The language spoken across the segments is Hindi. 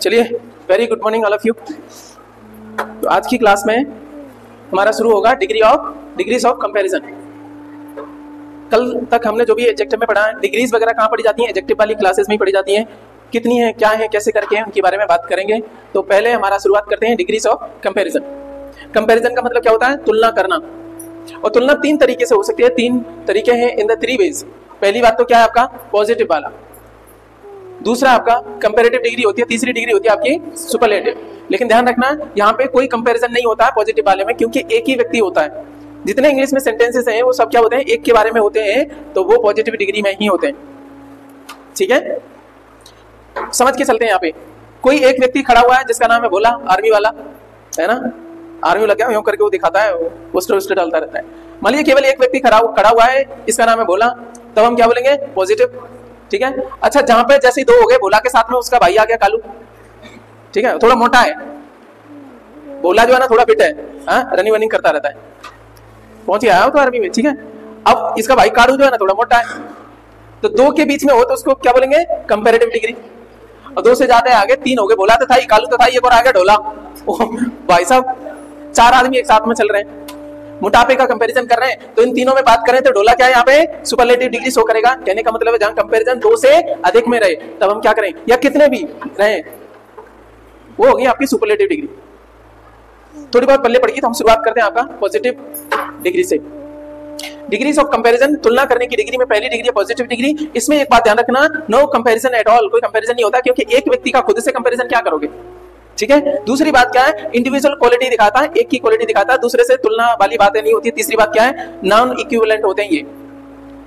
चलिए, very good morning all of you. तो आज की क्लास में हमारा शुरू होगा डिग्रीज ऑफ कंपैरिजन। कल तक हमने जो भी एडजेक्टिव में पढ़ा है, डिग्रीज वगैरह कहाँ पढ़ी जाती हैं, एडजेक्टिव वाली क्लासेस में ही पढ़ी जाती हैं। कितनी है, क्या है, कैसे करके हैं, उनके बारे में बात करेंगे। तो पहले हमारा शुरुआत करते हैं डिग्रीज ऑफ कंपैरिजन। कंपैरिजन का मतलब क्या होता है? तुलना करना। और तुलना तीन तरीके से हो सकती है, तीन तरीके हैं, इन द थ्री वेज। पहली बात तो क्या है आपका पॉजिटिव वाला, दूसरा आपका कंपैरेटिव डिग्री होती है, तीसरी डिग्री होती है आपकी सुपरलेटिव। लेकिन ध्यान रखना, यहाँ पे कोई कंपैरिजन नहीं होता है पॉजिटिव वाले में, क्योंकि एक ही व्यक्ति होता है। जितने इंग्लिश में सेंटेंसेस हैं वो सब क्या होते हैं, एक के बारे में होते हैं, तो वो पॉजिटिव डिग्री में ही होते हैं। ठीक है, समझ के चलते हैं। यहाँ पे कोई एक व्यक्ति खड़ा हुआ है जिसका नाम है भोला, आर्मी वाला है ना, आर्मी लग गया यूं करके वो दिखाता है, पोस्टर डालता रहता है। मान लीजिए केवल एक व्यक्ति खड़ा हुआ है, इसका नाम है भोला, तब हम क्या बोलेंगे? पॉजिटिव। ठीक है। अच्छा, जहां पे जैसे दो हो गए, भोला के साथ में उसका भाई आ गया कालू, ठीक है, थोड़ा मोटा है, भोला जो है ना थोड़ा फिट है, रनिंग वनिंग करता रहता है, पहुंच गया हो तो आर्मी में। ठीक है, अब इसका भाई कालू जो है ना थोड़ा मोटा है, तो दो के बीच में हो तो उसको क्या बोलेंगे? Comparative degree. और दो से ज्यादा आगे, तीन हो गए, भोला तो था ही, कालू तो था ही, एक और आ गया ढोला। भाई साहब, चार आदमी एक साथ में चल रहे हैं, मोटापे का कंपैरिजन कर रहे हैं, तो इन तीनों में बात करें तो ढोला क्या है यहाँ पे? सुपरलेटिव डिग्री शो करेगा। कहने का मतलब है जहां कंपैरिजन दो से अधिक में रहे तब हम क्या करें, या कितने भी रहे, वो होगी आपकी सुपरलेटिव डिग्री। थोड़ी बहुत पल्ले पड़ेगी, तो हम शुरुआत करते हैं आपका पॉजिटिव डिग्री से। डिग्रीज ऑफ कंपैरिजन, तुलना करने की डिग्री में पहली डिग्री है पॉजिटिव डिग्री। इसमें एक बात ध्यान रखना, नो कंपैरिजन एट ऑल, कोई कंपैरिजन नहीं होता, क्योंकि एक व्यक्ति का खुद से कंपैरिजन क्या करोगे? ठीक है। दूसरी बात क्या है? इंडिविजुअल क्वालिटी दिखाता है, एक की क्वालिटी दिखाता है, दूसरे से तुलना वाली बातें नहीं होती। तीसरी बात क्या है? नॉन इक्विवेलेंट होते हैं ये।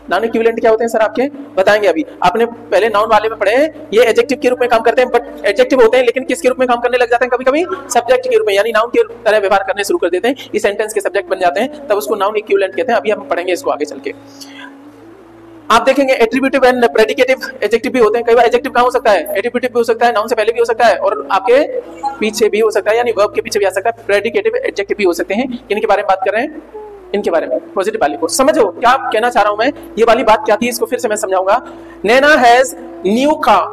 नॉन इक्विवेलेंट क्या होते हैं सर आपके? बताएंगे अभी। आपने पहले नाउन वाले में पढ़े हैं, ये एडजेक्टिव के रूप में काम करते हैं, बट एडजेक्टिव होते हैं, लेकिन किसके रूप में काम करने लग जाते हैं? कभी कभी सब्जेक्ट के रूप में, यानी नाउन के तरह व्यवहार करने शुरू कर देते हैं, इस सेंटेंस के सब्जेक्ट बन जाते हैं, तब उसको नाउन इक्विवेलेंट कहते हैं। अभी हम पढ़ेंगे इसको आगे चल के। आप देखेंगे एट्रीब्यूटिव एंड प्रेडिकेटिव एडजेक्टिव भी होते हैं। कई बार एडजेक्टिव कहाँ हो सकता है? एट्रीब्यूटिव भी हो सकता है, नाउन से पहले भी हो सकता है, और आपके पीछे भी हो सकता है, यानी वर्ब के पीछे भी आ सकता है। प्रेडिकेटिव एडजेक्टिव भी हो सकते हैं। इनके बारे में बात कर रहे हैं, इनके बारे में पॉजिटिव वाली को समझो क्या कहना चाह रहा हूं मैं। ये वाली बात क्या थी, इसको फिर से मैं समझाऊंगा। नैना हैज न्यू कार।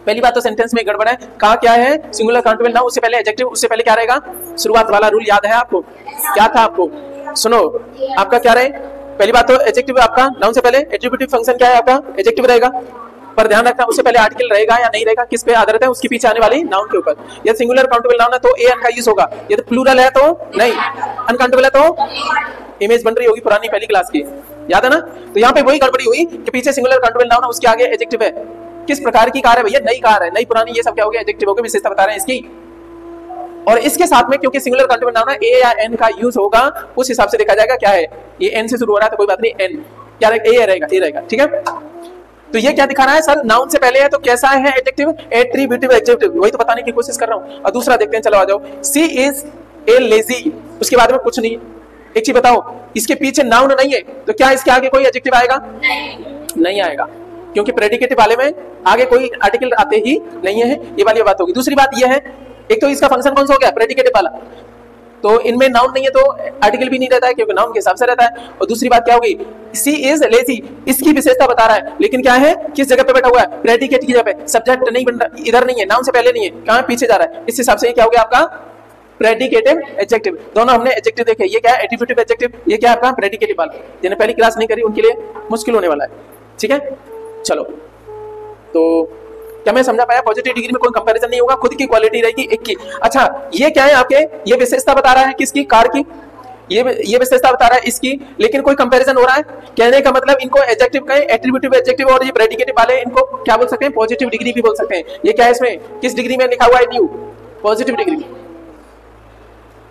पहली बात तो सेंटेंस में गड़बड़ है। का क्या है? सिंगुलर काउंटेबल नाउन, उससे पहले एडजेक्टिव, उससे पहले क्या रहेगा? शुरुआत वाला रूल याद है आपको? क्या था आपको? सुनो, आपका क्या रहे? पहली बात तो एडजेक्टिव आपका नाउन से पहले, एट्रीब्यूटिव फंक्शन क्या है आपका? एडजेक्टिव रहेगा, पर ध्यान रखना उससे पहले आर्टिकल रहेगा या नहीं रहेगा, किस पे आधारित है? उसके पीछे आने वाली नाउन के ऊपर। ये सिंगुलर काउंटेबल नाउन है तो ए एन का यूज होगा, ये तो प्लूरल है तो नहीं, अनकाउंटेबल है तो इमेज बन रही होगी पुरानी पहली क्लास की, याद है ना? तो यहाँ पे वही गड़बड़ी हुई कि पीछे सिंगुलर काउंटेबल नाउन है, उसके आगे एडजेक्टिव है। किस प्रकार की कार है भैया? नई कार है, नई पुरानी ये सब क्या हो गया? एडजेक्टिव हो गया, विशेषता बता रहे हैं इसकी। और इसके साथ में क्योंकि सिंगुलर काउंटेबल नाउन है, ए या एन का यूज होगा, उस हिसाब से देखा जाएगा क्या है। ये एन से शुरू हो रहा है तो कोई बात नहीं, एन क्या रहेगा? ए रहेगा, ए रहेगा। ठीक है, तो ये क्या दिखा रहा है सर? नाउन से पहले है तो कैसा है एडजेक्टिव? एट्रीब्यूटिव एडजेक्टिव, वही तो बताने की कोशिश कर रहा हूं। और दूसरा देखते हैं, चलो आ जाओ। सी इज ए लेजी, उसके बाद में कुछ नहीं। एक चीज बताओ, इसके पीछे नाउन नहीं है तो क्या इसके आगे कोई एडजेक्टिव आएगा? नहीं आएगा, क्योंकि प्रेडिकेटिव वाले में आगे कोई आर्टिकल आते ही नहीं है। ये वाली बात होगी। दूसरी बात ये है, एक तो इसका फंक्शन कौन सा हो गया? प्रेडिकेटिव वाला, तो इनमें नाउन नहीं है तो आर्टिकल भी नहीं रहता है, क्योंकि नाउन के हिसाब से रहता है। और दूसरी बात क्या होगी? सी इज लेजी, इसकी विशेषता बता रहा है, लेकिन क्या है? किस जगह पे बैठा हुआ है? प्रेडिकेट की जगह पे। सब्जेक्ट नहीं बन रहा, इधर नहीं है, नाउन से पहले नहीं है, कहां पीछे जा रहा है। इस हिसाब से क्या हो गया आपका? Predicative adjective. दोनों हमने एडजेक्टिव देखे, ये क्या है? एट्रीब्यूटिव एडजेक्टिव, ये क्या है आपका? प्रेडिकेटिव वाला। जिन्हें पहली क्लास नहीं करी उनके लिए मुश्किल होने वाला है। ठीक है, चलो, तो क्या मैं समझा पाया? पॉजिटिव डिग्री में कोई कंपैरिजन नहीं होगा, खुद की क्वालिटी रहेगी एक की। अच्छा, ये क्या है आपके? ये विशेषता बता रहा है किसकी? कार की। ये विशेषता बता रहा है इसकी, लेकिन कोई कंपैरिजन हो रहा है। कहने का मतलब इनको एडजेक्टिव कहें, एट्रीब्यूटिव एडजेक्टिव, और ये प्रेडिकेटिव वाले इनको क्या बोल सकते हैं? पॉजिटिव डिग्री भी बोल सकते हैं। ये क्या है इसमें? किस डिग्री में लिखा हुआ है? New, positive degree.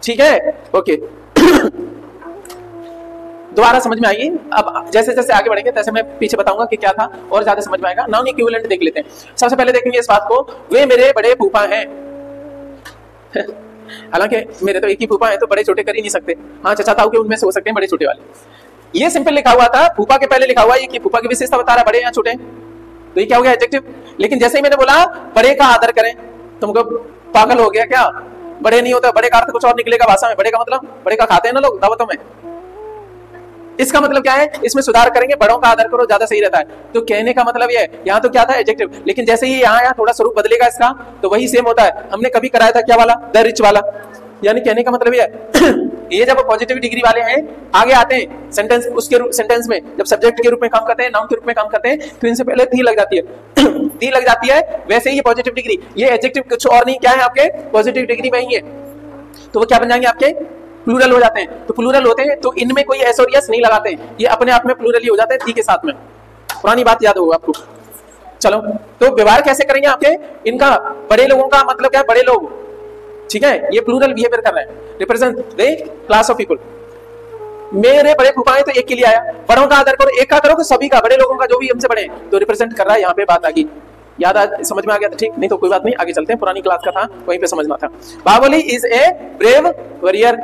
ठीक है, ओके। दोबारा समझ में आएगी। अब जैसे जैसे आगे बढ़ेंगे तैसे मैं पीछे बताऊंगा कि क्या था, और ज्यादा समझ में आएगा। नाउन इक्विवेलेंट देख लेते हैं। सबसे पहले देखेंगे इस बात को, वे मेरे बड़े फूफा हैं। हालांकि मेरे तो एक ही फूफा है तो बड़े छोटे कर ही नहीं सकते। हाँ, चचा ताऊ के उनमें से हो सकते हैं बड़े छोटे वाले। ये सिंपल लिखा हुआ था, फूफा के पहले लिखा हुआ है कि फूफा की विशेषता बता रहा है, बड़े या छोटे, तो ये क्या हो गया? एडजेक्टिव। लेकिन जैसे ही मैंने बोला बड़े का आदर करें, तुमको पागल हो गया क्या? बड़े नहीं होता, बड़े का अर्थ कुछ और निकलेगा भाषा में। बड़े का मतलब, बड़े का खाते हैं ना लोग दावतों में, इसका मतलब क्या है, इसमें सुधार करेंगे, बड़ों का आदर करो, ज्यादा सही रहता है। तो कहने का मतलब ये है, यहाँ तो क्या था एडजेक्टिव, लेकिन जैसे ही यहाँ थोड़ा स्वरूप बदलेगा इसका तो वही सेम होता है। हमने कभी कराया था क्या वाला, द रिच वाला। यानी कहने का मतलब ये है ये जब पॉजिटिव डिग्री वाले हैं आगे आते हैं सेंटेंस, उसके सेंटेंस में जब सब्जेक्ट के रूप में काम करते हैं, नाउन के रूप में काम करते हैं, तो इनसे पहले दी लग जाती है दी लग जाती है। वैसे ही ये पॉजिटिव डिग्री, ये एडजेक्टिव कुछ और नहीं, क्या है आपके पॉजिटिव डिग्री में ही है, तो वो क्या बन जाएंगे आपके प्लूरल हो जाते हैं। तो प्लूरल होते हैं तो इनमें कोई एस और यस नहीं लगाते हैं, ये अपने आप में प्लूरल ही हो जाते हैं दी के साथ में। पुरानी बात याद होगा आपको। चलो, तो व्यवहार कैसे करेंगे आपके इनका, बड़े लोगों का मतलब क्या है, बड़े लोग, ठीक है, ये प्लूरल बिहेवियर कर रहे हैं, represent the class of people. मेरे बड़े फूफा है तो एक के लिए आया, बड़ों का आदर करो, एक का करो कि सभी का, बड़े लोगों का जो भी हमसे बड़े हैं, तो रिप्रेजेंट कर रहा है। यहाँ पे बात आ गई, याद आ, समझ में आ गया था, ठीक, नहीं तो कोई बात नहीं, आगे चलते हैं। पुरानी क्लास का था, वहीं पे समझना था। Baahubali is a brave warrior,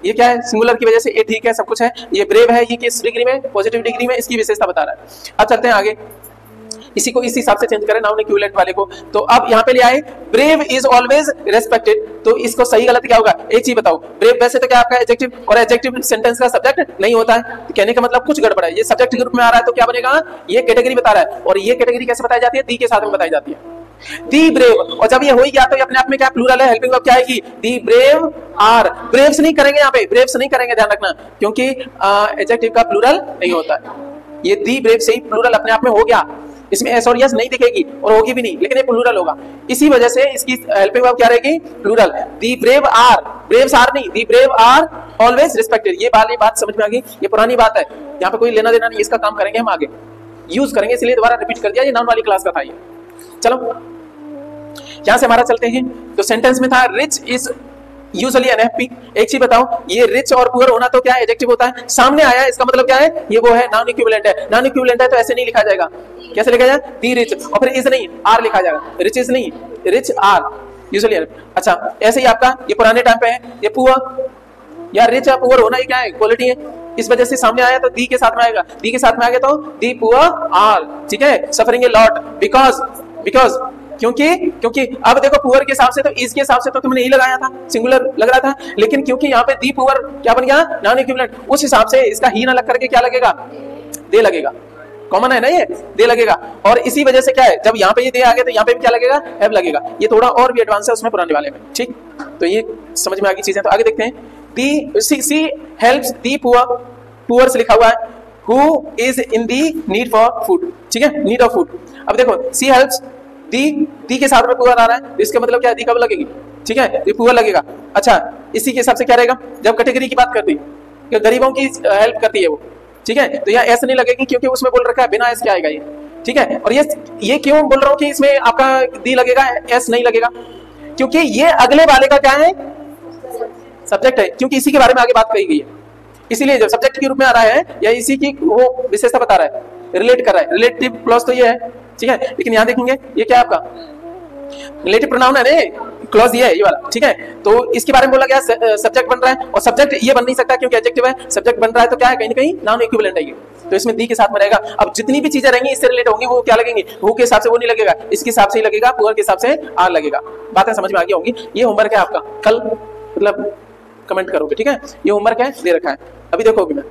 ये क्या है, सिंगुलर की वजह से ये ठीक है, सब कुछ है, ये ब्रेव है, ये किस डिग्री में, पॉजिटिव डिग्री में, इसकी विशेषता बता रहा है। अब चलते हैं आगे, इसी को इस हिसाब से चेंज करें नाउन इक्विवेलेंट वाले को। तो अब यहाँ पे ले आए ब्रेव इज ऑलवेज रेस्पेक्टेड, तो इसको सही गलत क्या होगा, एक चीज बताओ। ब्रेव वैसे तो क्या आपका एडजेक्टिव, और एडजेक्टिव सेंटेंस का सब्जेक्ट नहीं होता है, तो कहने का मतलब कुछ गड़बड़ है। ये सब्जेक्ट के ग्रुप में आ रहा है तो क्या बनेगा, ये कैटेगरी बता रहा है, और ये कैटेगरी कैसे बताई जाती है, दी के साथ में बताई जाती है, दी ब्रेव। और जब ये हो ही गया तो ये अपने आप में क्या प्लूरल है, हेल्पिंग वर्ब क्या आएगी, दी ब्रेव आर। ब्रेव्स नहीं करेंगे यहाँ पे, ब्रेव्स नहीं करेंगे, ध्यान रखना, क्योंकि एडजेक्टिव का प्लूरल नहीं होता है। ये दी ब्रेव से ही प्लूरल अपने आप में हो गया, इसमें एस और यस नहीं दिखेगी और होगी भी नहीं, लेकिन ये प्लूरल होगा। इसी वजह से इसकी हेल्पिंग वर्ब क्या रहेगी, plural. The brave are, braves are नहीं, the brave are always respected. ये बात समझ में आ गई, ये पुरानी बात है, यहाँ पे कोई लेना देना नहीं, इसका काम करेंगे हम आगे, यूज करेंगे, इसलिए दोबारा रिपीट कर दिया, ये नाउन वाली क्लास का था ये। चलो यहां से हमारा चलते हैं, तो सेंटेंस में था रिच इज यूजुअली एनएफपी। एक चीज बताओ, ये रिच और पुअर होना तो क्या है, एडजेक्टिव होता है, सामने आया इसका मतलब क्या है, ये वो है, नॉन इक्विवेलेंट है। नॉन इक्विवेलेंट है तो ऐसे नहीं लिखा जाएगा, कैसे लिखा जाए, दी रिच, और फिर इज नहीं, आर लिखा जाएगा, रिच इज नहीं, रिच आर यूजुअली। अच्छा, ऐसे ही आपका ये पुराने टाइम पे है, ये पुअर या रिच या पुअर होना, ये क्या है, क्वालिटी है, इस वजह से सामने आया तो दी के साथ में आएगा, दी के साथ में आ गया तो दी पुअर आर, ठीक है, सफरिंग ए लॉट बिकॉज क्योंकि अब देखो पुअर के हिसाब से तो इस के हिसाब से तो तुमने नहीं लगाया था, सिंगुलर लग रहा था, लेकिन क्योंकि यहाँ पे दी पुअर क्या बन गया, नॉन इक्विवेलेंट, उस हिसाब से इसका ही ना लग करके क्या लगेगा, दे लगेगा, कॉमन है ना ये, दे लगेगा। और इसी वजह से क्या है, जब यहाँ पे ये दे आ गया तो यहाँ पे भी क्या लगेगा, हैव लगेगा। ये थोड़ा और भी एडवांस है उसमें पुराने वाले में, ठीक, तो ये समझ में आ गई चीजें। तो आगे देखते हैं, the sea helps the poor, poor से लिखा हुआ है, who is in the need for food, ठीक है, नीड ऑफ फूड। अब देखो सी हेल्प्स दी के साथ में पुअर आ रहा है, इसका मतलब क्या है, दी कब लगेगी, ठीक है, ये पुअर लगेगा। अच्छा, इसी के हिसाब से क्या रहेगा, जब कैटेगरी की बात करती है, गरीबों की हेल्प करती है वो, ठीक है, तो यहाँ एस नहीं लगेगी क्योंकि उसमें बोल रखा है बिना एस क्या आएगा ये, ठीक है। और ये क्यों बोल रहा हूँ कि इसमें आपका दी लगेगा, एस नहीं लगेगा, क्योंकि ये अगले वाले का क्या है, सब्जेक्ट है, क्योंकि इसी के बारे में आगे बात कही गई है, इसीलिए जब सब्जेक्ट के रूप में आ रहा है या इसी की वो विशेषता बता रहा है, रिलेट कर रहा है, रिलेटिव क्लॉज तो ये है, ठीक है। लेकिन यहाँ देखेंगे ये क्या है आपका रिलेटिव प्रोनाउन है रे, क्लॉज ये है, ये वाला, ठीक है। तो इसके बारे में बोला गया सब्जेक्ट बन रहा है, और सब्जेक्ट ये बन नहीं सकता क्योंकि एडजेक्टिव है, सब्जेक्ट बन रहा है तो क्या है, कहीं ना कहीं नॉन इक्विवेलेंट है ये, तो इसमें दी के साथ में रहेगा। अब जितनी भी चीजें रहेंगी इससे रिलेट होंगी, वो क्या लगेंगी, वो के हिसाब से वो नहीं लगेगा, इसके हिसाब से ही लगेगा, पुअर के हिसाब से आर लगेगा। बातें समझ में आ गई होंगी। ये होमवर्क है आपका, कल मतलब कमेंट करोगे, ठीक है, ये होमवर्क है, दे रखा है, अभी देखोगे मैं,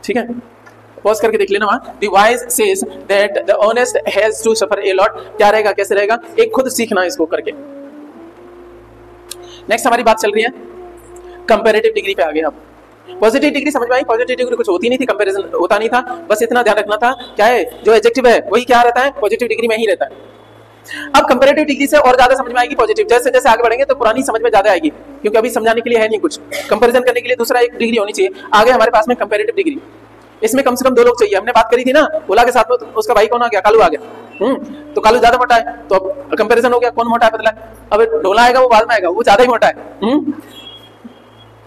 ठीक है, पॉज करके देख लेना वहां। The wise says that the honest has to suffer a lot, क्या रहेगा, कैसे रहेगा, एक खुद सीखना इसको करके। नेक्स्ट हमारी बात चल रही है कंपैरेटिव डिग्री पे। आगे हम पॉजिटिव डिग्री समझ में आई, पॉजिटिव डिग्री कुछ होती नहीं थी, कंपैरिजन होता नहीं था, बस इतना ध्यान रखना था क्या है, जो एडजेक्टिव है वही क्या रहता है, पॉजिटिव डिग्री में ही रहता है। अब कंपैरेटिव डिग्री से और ज्यादा समझ में आएगी पॉजिटिव, जैसे जैसे आगे बढ़ेंगे तो पुरानी समझ में ज्यादा आएगी, क्योंकि अभी समझाने के लिए है नहीं कुछ, कंपैरिजन करने के लिए दूसरा एक डिग्री होनी चाहिए। आगे हमारे पास में कंपैरेटिव डिग्री, इसमें कम से कम 2 लोग चाहिए। हमने बात करी थी ना, ओला के साथ में, उसका भाई कौन आ गया, कालू आ गया, तो कालू ज्यादा मोटा है, तो अब कंपैरिजन हो गया, कौन मोटा है पतला है। अब ढोला आएगा वो बाद में आएगा, वो ज्यादा ही मोटा है।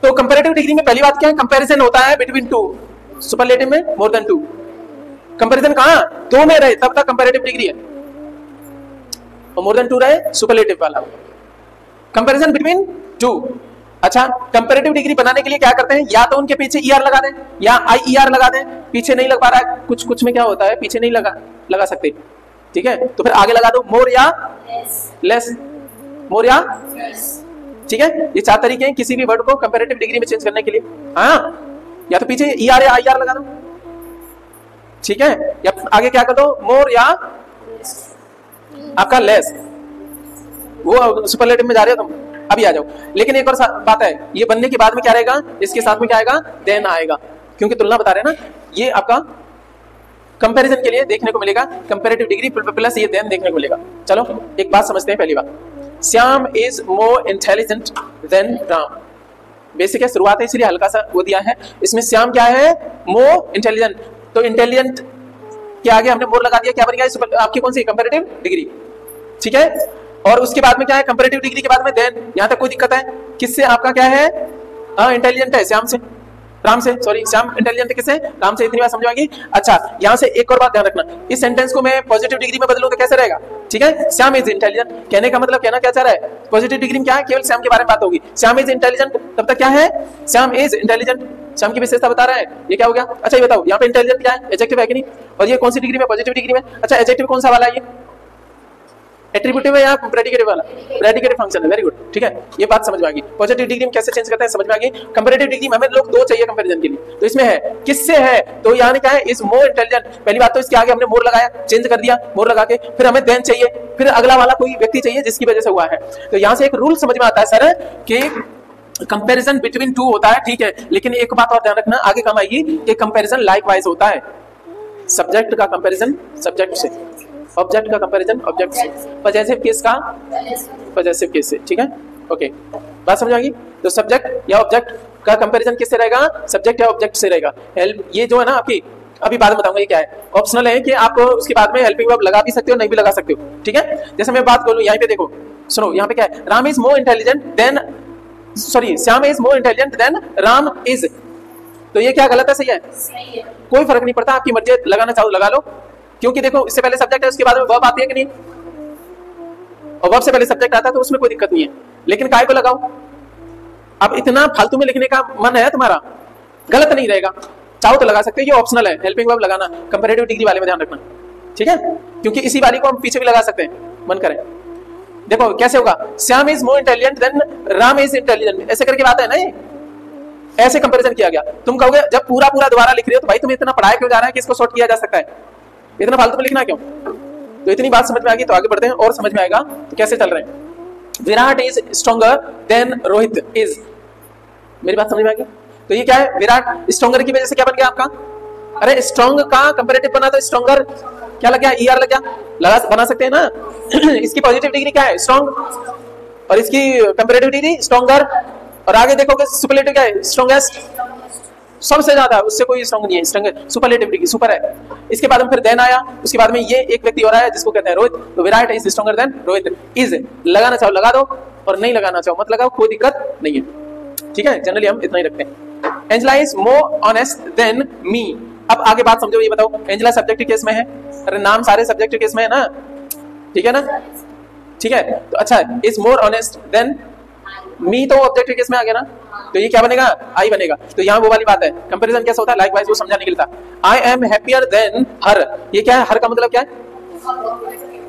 तो कंपैरेटिव डिग्री में पहली बात क्या है, कंपैरिजन होता है बिटवीन 2, सुपरलेटिव में मोर देन 2। कंपैरिजन कहां, 2 में रहे तब तक कंपैरेटिव डिग्री है, और मोर देन 2 रहे सुपरलेटिव वाला, कंपैरिजन बिटवीन 2। अच्छा, कंपैरेटिव डिग्री बनाने के लिए क्या करते हैं, या तो उनके पीछे ईआर लगा दें या आईईआर लगा दें, पीछे नहीं लग पा रहा है, कुछ में क्या होता है, पीछे नहीं लगा सकते, ठीक है, तो फिर आगे लगा दो मोर या लेस, मोर या ठीक है। ये 4 तरीके हैं किसी भी वर्ड को कंपैरेटिव डिग्री में चेंज करने के लिए। हाँ, या तो पीछे ईआर या आईआर लगा दो, ठीक है, या आगे क्या कर दो, मोर या आपका लेस, वो सुपरलेटिव में जा रहे हो तुम, अभी आ जाओ। लेकिन एक और बात है, ये बनने के बाद में क्या रहेगा, इसके साथ में क्या आएगा, देन आएगा, क्योंकि तुलना बता रहे हैं ना, ये आपका कंपैरिजन के लिए देखने को मिलेगा, कंपैरेटिव डिग्री प्लस ये देन देखने को मिलेगा। चलो एक बात समझते हैं, पहली बात, Shyam is more intelligent then Ram. Basic है, शुरुआत है इसलिए हल्का सा वो दिया है। इसमें श्याम क्या है, मोर इंटेलिजेंट, तो इंटेलिजेंट के आगे हमने मोर लगा दिया, क्या बन गया आपकी कौन सी, कंपैरेटिव डिग्री, ठीक है। और उसके बाद में क्या है, कंपैरेटिव डिग्री के बाद में देन, यहां तक कोई दिक्कत है, किससे आपका क्या है, इंटेलिजेंट है श्याम से, राम से, सॉरी श्याम इंटेलिजेंट किससे, राम से, इतनी बात समझाएगी। अच्छा, यहां से एक और बात ध्यान रखना, इस सेंटेंस को मैं पॉजिटिव डिग्री में बदलूं तो कैसे रहेगा, ठीक है, श्याम इज इंटेलिजेंट, कहने का मतलब कहना क्या चाह रहा है, पॉजिटिव डिग्री में क्या है, केवल श्याम के बारे में बात होगी, श्याम इज इंटेलिजेंट, तब तक क्या है, श्याम इज इंटेलिजेंट, श्याम की विशेषता बता रहा है, ये क्या हो गया। अच्छा ये बताओ, यहाँ पे इंटेलिजेंट क्या है, एडजेक्टिव है कि नहीं, और ये कौन सी डिग्री में, पॉजिटिव डिग्री में। अच्छा एडजेक्टिव कौन सा वाला है, ये एट्रीब्यूटिव है या प्रेडिकेटिव वाला, प्रेडिकेटिव फंक्शन है, वेरी गुड, ठीक है, ये बात समझ में आ गई। पॉजिटिव डिग्री में कैसे चेंज करते हैं समझ में आ गई। कंपैरेटिव डिग्री में हमें लोग दो चाहिए कंपैरिजन के लिए, तो इसमें है किससे है, तो यानी क्या है, इज मोर इंटेलिजेंट, पहली बात तो इसके आगे हमने मोर लगाया, चेंज कर दिया मोर लगा के, फिर हमें देन चाहिए, फिर अगला वाला कोई व्यक्ति चाहिए जिसकी वजह से हुआ है। तो यहाँ से एक रूल समझ में आता है सर कि कंपैरिजन बिटवीन टू होता है, ठीक है, लेकिन एक बात और ध्यान रखना आगे काम आएगी कि कंपैरिजन लाइकवाइज होता है, सब्जेक्ट का कंपैरिजन सब्जेक्ट से, ऑब्जेक्ट का कंपैरिजन ऑब्जेक्ट से, पजेसिव केस का पजेसिव केस से, ठीक है, ओके, बात समझ आ गई। तो सब्जेक्ट या ऑब्जेक्ट का कंपैरिजन किससे रहेगा, सब्जेक्ट या ऑब्जेक्ट से रहेगा। हेल्प, ये जो है ना आपकी, अभी बाद में बताऊंगा ये क्या है, ऑप्शनल है कि आप उसके बाद में हेल्पिंग वर्ब लगा भी सकते हो, नहीं भी लगा सकते हो, ठीक है। जैसे मैं बात करूं यहाँ पे देखो, सुनो यहाँ पे क्या है, Ram is more intelligent then, sorry Shyam is more intelligent then Ram is, तो ये क्या गलत है, सही है, कोई फर्क नहीं पड़ता, आपकी मर्जी, लगाना चाहो लगा लो, क्योंकि देखो इससे पहले सब्जेक्ट है, उसके बाद में वर्ब आती है कि नहीं, और वर्ब से पहले सब्जेक्ट आता है तो उसमें कोई दिक्कत नहीं है, लेकिन काय को लगाओ। अब इतना फालतू में लिखने का मन है तुम्हारा, गलत नहीं रहेगा, चाहो तो लगा सकते हो, ये ऑप्शनल है, हेल्पिंग वर्ब लगाना कंपैरेटिव डिग्री वाले में ध्यान रखना, ठीक है, क्योंकि इसी वाली को हम पीछे भी लगा सकते हैं, मन करें। देखो कैसे होगा, Shyam is more intelligent then Ram is intelligent, ऐसे करके बात है ना, ये ऐसे कंपैरिजन किया गया। तुम कहोगे जब पूरा दोबारा लिख रहे हो तो भाई तुम्हें इतना पढ़ाया क्यों जा रहा है कि इसको शॉर्ट किया जा सकता है, इतना फालतू में लिखना क्यों। तो इतनी बात समझ में आ गई, तो आगे बढ़ते हैं और समझ में आएगा तो कैसे चल रहे हैं। Virat is stronger than Rohit is, मेरी बात समझ में आ गई। तो ये क्या है, विराट स्ट्रॉन्गर की वजह से क्या बन गया आपका, अरे स्ट्रॉन्ग का कंपैरेटिव बना तो स्ट्रॉन्गर क्या लग गया, ईआर लग गया, लगा बना सकते हैं ना। इसकी पॉजिटिव डिग्री क्या है, स्ट्रॉन्ग, और इसकी कंपैरेटिव डिग्री स्ट्रॉन्गर, और आगे देखोगे सुपरलेटिव क्या है, स्ट्रॉन्गेस्ट, सबसे ज्यादा, उससे कोई स्ट्रॉन्ग नहीं है, स्ट्रॉन्ग सुपरलेटिव डिग्री सुपर है। इसके बाद में फिर देन आया, उसके बाद में ये एक व्यक्ति हो रहा है जिसको कहते हैं रोहित, तो Virat is stronger than Rohit is, लगाना चाहो लगा दो और नहीं लगाना चाहो मत लगाओ, कोई दिक्कत नहीं है, ठीक है, जनरली हम इतना ही रखते हैं। Angela is more honest than me, अब आगे बात समझो, ये बताओ एंजेला सब्जेक्टिव केस में है, अरे नाम सारे सब्जेक्टिव केस में है ना, ठीक है ना, ठीक है, तो अच्छा is more honest than me तो ऑब्जेक्टिव केस में आ गया ना, तो ये क्या बनेगा, आई बनेगा। तो यहाँ वो वाली बात है, कंपैरिजन कैसा होता है, लाइकवाइज वो समझा निकलता। आई एम हैप्पियर देन हर, ये क्या है, हर का मतलब क्या है,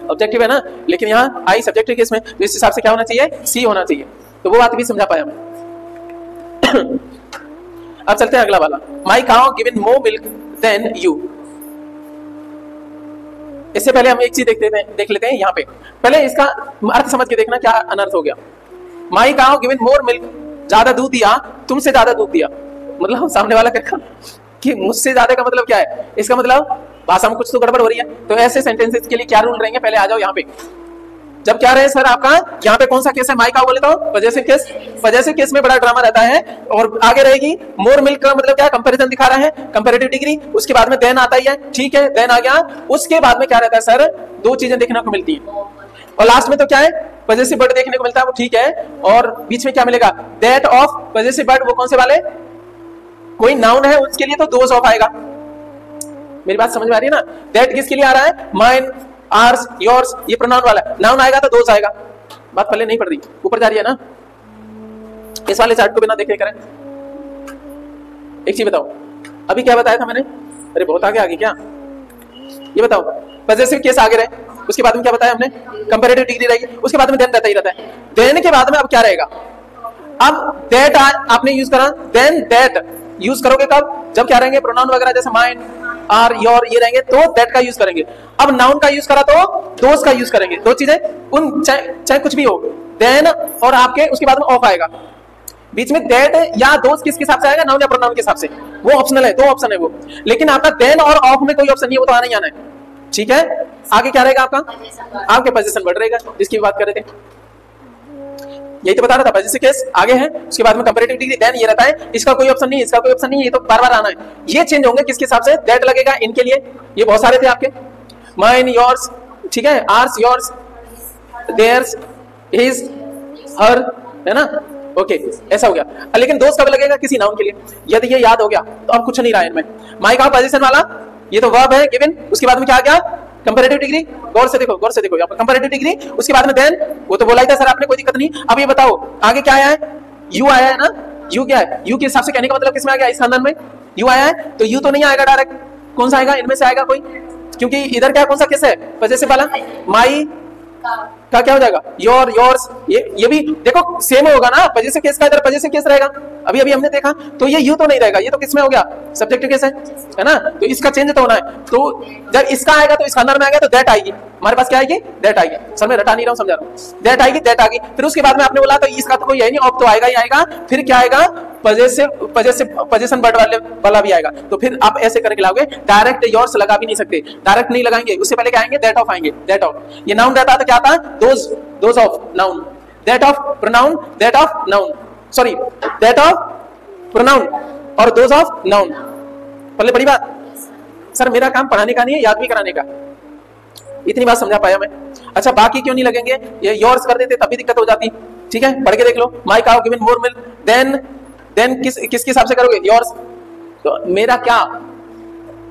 ऑब्जेक्टिव है ना, लेकिन यहाँ आई सब्जेक्टिव केस में, तो इस हिसाब से क्या होना चाहिए, सी होना चाहिए, तो वो बात भी समझा पाया मैं। अब चलते हैं अगला वाला, my cow given more milk than you. इससे पहले हम एक चीज देख लेते हैं यहाँ पे, पहले इसका अर्थ समझ के देखना क्या अनर्थ हो गया। माई काउ गिवन मोर मिल्क, ज्यादा दूध दिया, तुमसे ज्यादा दूध दिया, मतलब सामने वाला कहेगा कि मुझसे ज्यादा का मतलब क्या है, इसका मतलब भाषा में कुछ तो गड़बड़ हो रही है। तो ऐसे सेंटेंसेस के लिए क्या रूल रहेंगे, पहले आ जाओ यहाँ पे। जब क्या रहे सर आपका, यहाँ पे कौन सा केस है, माई काउ बोले तो पजेसिव केस, पजेसिव केस में बड़ा ड्रामा रहता है। और आगे रहेगी मोर मिल्क का मतलब क्या है, कंपैरिजन दिखा रहा है, कंपैरेटिव डिग्री, उसके बाद में देन आता ही है, ठीक है, देन आ गया, उसके बाद में क्या रहता है सर, दो चीजें देखने को मिलती है, और लास्ट में तो क्या है, पजेसिव वर्ड देखने को मिलता है, वो ठीक है, और बीच में क्या मिलेगा, दैट ऑफ पजेसिव वर्ड, वो कौन से वाले, कोई नाउन है उसके लिए तो दोज ऑफ आएगा, मेरी बात समझ में आ रही है ना। दैट किसके लिए आ रहा है, माइन, आर्स, योर्स, ये प्रोनाउन वाला, नाउन आएगा तो दोज आएगा, बात पहले नहीं पड़ रही, ऊपर जा रही है ना। इस वाले चार्ट को बिना देखे करें। एक चीज बताओ, अभी क्या बताया था मैंने, अरे बहुत आगे आगे क्या, ये बताओ, पजेसिव केस आगे रहे, उसके बाद में क्या बताया हमने, कंपैरेटिव डिग्री रहेगी, उसके बाद में देन रहता ही रहता है। देन के बाद में अब क्या रहेगा, अब दैट आपने यूज करा, देन दैट यूज करोगे कब, जब क्या रहेंगे, प्रोनाउन वगैरह जैसे माइन, आर, योर ये रहेंगे तो दैट का यूज करेंगे। अब नाउन का यूज करा तो दोस का यूज करेंगे। दो चीजें, उन चाहे कुछ भी हो, देन और आपके उसके बाद में ऑफ आएगा। बीच में दैट या दोस किसके हिसाब से आएगा, नाउन या प्रोनाउन के हिसाब से, वो ऑप्शनल है, दो ऑप्शन है वो। लेकिन आपका देन और ऑफ में कोई ऑप्शन नहीं है, वो तो आना ही आना है। ठीक है, आगे क्या रहेगा आपका, आपके पोजीशन वर्ड रहेगा जिसकी बात कर रहे थे, यही तो बता रहा था। पोजेसिव केस आगे है, उसके बाद में कंपैरेटिव डिग्री देन ये रहता है। इसका कोई ऑप्शन नहीं, इसका कोई ऑप्शन नहीं, ये तो बार बार आना है। ये चेंज होंगे किसके हिसाब से, दैट लगेगा इनके लिए, ये बहुत सारे थे आपके, माइन, योर्स, ठीक है, आर्स, योर्स, देयर्स, हिज, हर, है ना, ओके ऐसा हो गया। लेकिन दोस्त कब लगेगा, किसी नाउन के लिए। यदि ये याद हो गया तो अब कुछ नहीं रहा इनमें। माई का पोजीशन वाला ये तो वर्ब है गिवन, उसके बाद में क्या आ गया, कंपैरेटिव डिग्री। गौर से देखो, गौर से देखो, यहाँ पर कंपैरेटिव डिग्री, उसके बाद में देन, वो तो बोला ही था सर आपने, कोई दिक्कत नहीं। अब ये बताओ आगे क्या आया है, यू आया है ना, यू क्या है, यू के हिसाब से कहने का मतलब किसमें आ गया, इस खानदान में यू आया है, तो यू तो नहीं आएगा डायरेक्ट, कौन सा आएगा, इनमें से आएगा कोई, क्योंकि इधर क्या कौन सा केस है, पोजेसिव वाला, माई का क्या हो जाएगा, योर, योर्स, ये भी देखो सेम होगा ना, पोजेसिव केस का इधर पोजेसिव केस रहेगा, अभी अभी हमने देखा। तो ये यू तो नहीं रहेगा, ये तो किसमें हो गया, सब्जेक्टिव केस है ना, तो इसका चेंज तो होना है। तो जब इसका आएगा तो इस खानदान में आएगा तो दैट आएगी, हमारे पास क्या आएगी, दैट आएगी। सर मैं रटा नहीं रहा हूं, समझा रहा हूं, दैट आएगी, दैट आएगी। फिर उसके बाद में आपने बोला तो इसका तो कोई है नहीं, ऑफ तो आएगा ही आएगा। फिर क्या आएगा, पोजेशन वर्ड वाला भी आएगा। तो फिर आप ऐसे करके लाओगे, डायरेक्ट योर्स लगा भी नहीं सकते, डायरेक्ट नहीं लगाएंगे, उससे पहले क्या आएंगे, दैट ऑफ आएंगे, दैट ऑफ। ये नाउन रहता तो क्या आता, those of noun, that of pronoun, that of noun, sorry that of pronoun और दोज ऑफ नाउन। पहले बड़ी बात, सर मेरा काम पढ़ाने का नहीं है, याद भी कराने का, इतनी बात समझा पाया मैं। अच्छा बाकी क्यों नहीं लगेंगे, ये योर्स कर देते तभी दिक्कत हो जाती। ठीक है, पढ़ के देख लो, my cow given more milk, than किसके हिसाब से करोगे, योर्स। तो मेरा क्या,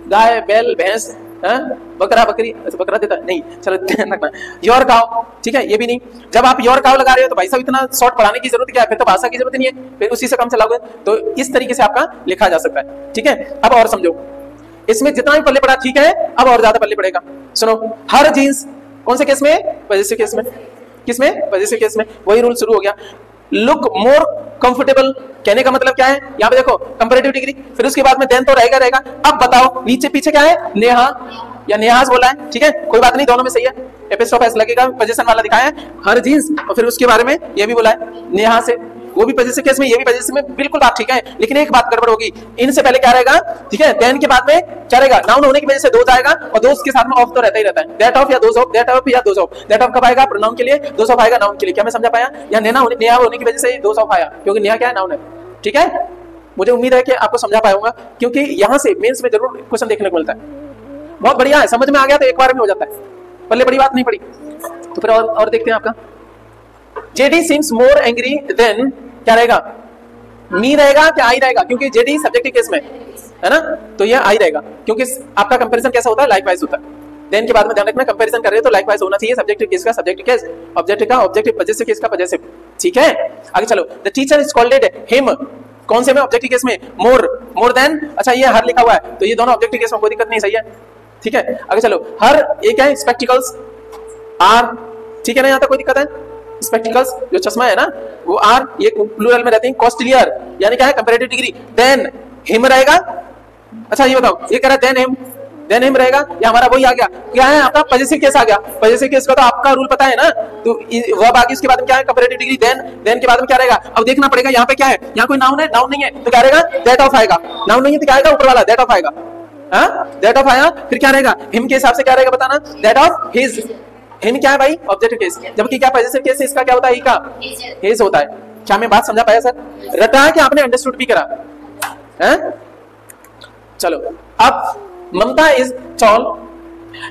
गाय, बैल, भैंस, बकरा, बकरी, बकरा देता नहीं, चलो ध्यान रखना, योर काउ, ठीक है, ये भी नहीं। जब आप योर काउ लगा रहे हो तो भाई साहब इतना शॉर्ट पढ़ाने की जरूरत क्या है, फिर तो भाषा की जरूरत नहीं है, फिर उसी से काम चलाओगे। तो इस तरीके से आपका लिखा जा सकता है। ठीक है, अब और समझो, इसमें जितना भी पल्ले पड़ा ठीक है, अब और ज्यादा पल्ले पड़ेगा। सुनो, हर जींस कौन से केस में, पॉजिटिव केस में, किसमें, पॉजिटिव केस में, वही रूल शुरू हो गया। लुक मोर कंफर्टेबल कहने का मतलब क्या है, यहाँ पे देखो कंपैरेटिव डिग्री, फिर उसके बाद में देन तो रहेगा रहेगा। अब बताओ नीचे पीछे क्या है, नेहा या नेहास बोला है, ठीक है, कोई बात नहीं, दोनों में सही है, एपिस्ट्रोफ लगेगा, पोजीशन वाला दिखाया है, हर जींस, और फिर उसके बारे में ये भी बोला है नेहा से, वो भी पॉजिटिव केस में, ये भी पॉजिटिव में, बिल्कुल बात ठीक है। लेकिन एक बात गड़बड़ होगी, इनसे पहले क्या रहेगा, ठीक है, देन के बाद में क्या रहेगा, नाउन होने की वजह से दोज आएगा, और दोज के साथ में ऑफ तो रहता ही रहता है, दैट ऑफ या दोज ऑफ, दैट ऑफ या दोज ऑफ। दैट ऑफ कब आएगा, प्रोनाउन के लिए, दोज ऑफ आएगा नाउन के लिए। क्या मैं समझा पाया, या नेहा होने की वजह से दोज ऑफ आया, क्योंकि नेहा क्या है, नाउन है। ठीक है, मुझे उम्मीद है कि आपको समझा पाऊंगा, क्योंकि यहाँ से मेंस में जरूर क्वेश्चन देखने को मिलता है। बहुत बढ़िया है, समझ में आ गया तो एक बार में हो जाता है, पहले बड़ी बात नहीं पड़ी। तो फिर और देखते हैं आपका, JD seems more angry than, क्या रहेगा, मी रहेगा क्या आई रहेगा, क्योंकि जेडी सब्जेक्टिव केस में है ना, तो ये आई रहेगा, क्योंकि आपका कंपैरिजन कैसा होता है, लाइकवाइज होता है। देन के बाद में ध्यान रखना, कंपैरिजन कर रहे हो तो लाइकवाइज होना चाहिए, सब्जेक्टिव केस का सब्जेक्टिव केस, ऑब्जेक्टिव का ऑब्जेक्टिव, पॉजिटिव केस का पॉजिटिव। ठीक है, आगे चलो, द टीचर स्कॉल्डेड हिम, कौन से में, ऑब्जेक्टिव केस में, मोर देन, अच्छा ये हर लिखा हुआ है तो ये दोनों ऑब्जेक्टिव केस में, कोई दिक्कत नहीं, सही है। ठीक है, आगे चलो, हर एक है, स्पेक्टिकल्स आर, ठीक है ना, यहाँ तक कोई दिक्कत है, स्पेक्टिकल्स जो चश्मा है ना वो आर, ये प्लूरल में रहते हैं, कॉस्टलियर यानी क्या है, कंपैरेटिव डिग्री। देन हिम रहेगा, अच्छा ये बताओ, ये कह रहा है देन हिम रहेगा, या हमारा वही आ गया, क्या है आपका पॉजिटिव केस आ गया। पॉजिटिव केस का तो आपका रूल पता है ना, तो वर्ब आ गई, उसके बाद में क्या है, कंपैरेटिव डिग्री, देन के बाद में क्या रहेगा, अब देखना पड़ेगा यहाँ पे क्या है, यहाँ कोई नाउन है, नाउन नहीं है तो क्या रहेगा, दैट ऑफ आएगा, नाउन नहीं है तो क्या आएगा, ऊपर वाला दैट ऑफ आएगा, दैट ऑफ आया, फिर क्या रहेगा, हिम के हिसाब से क्या रहेगा बताना, दैट ऑफ हिज, हिम क्या है भाई, ऑब्जेक्टिव केस, जबकि क्या पॉजिटिव केस इसका क्या होता है, ही का हिज होता है। क्या मैं बात समझा पाया सर, रटा है कि आपने अंडरस्टूड भी करा है। चलो, अब Mamta is tall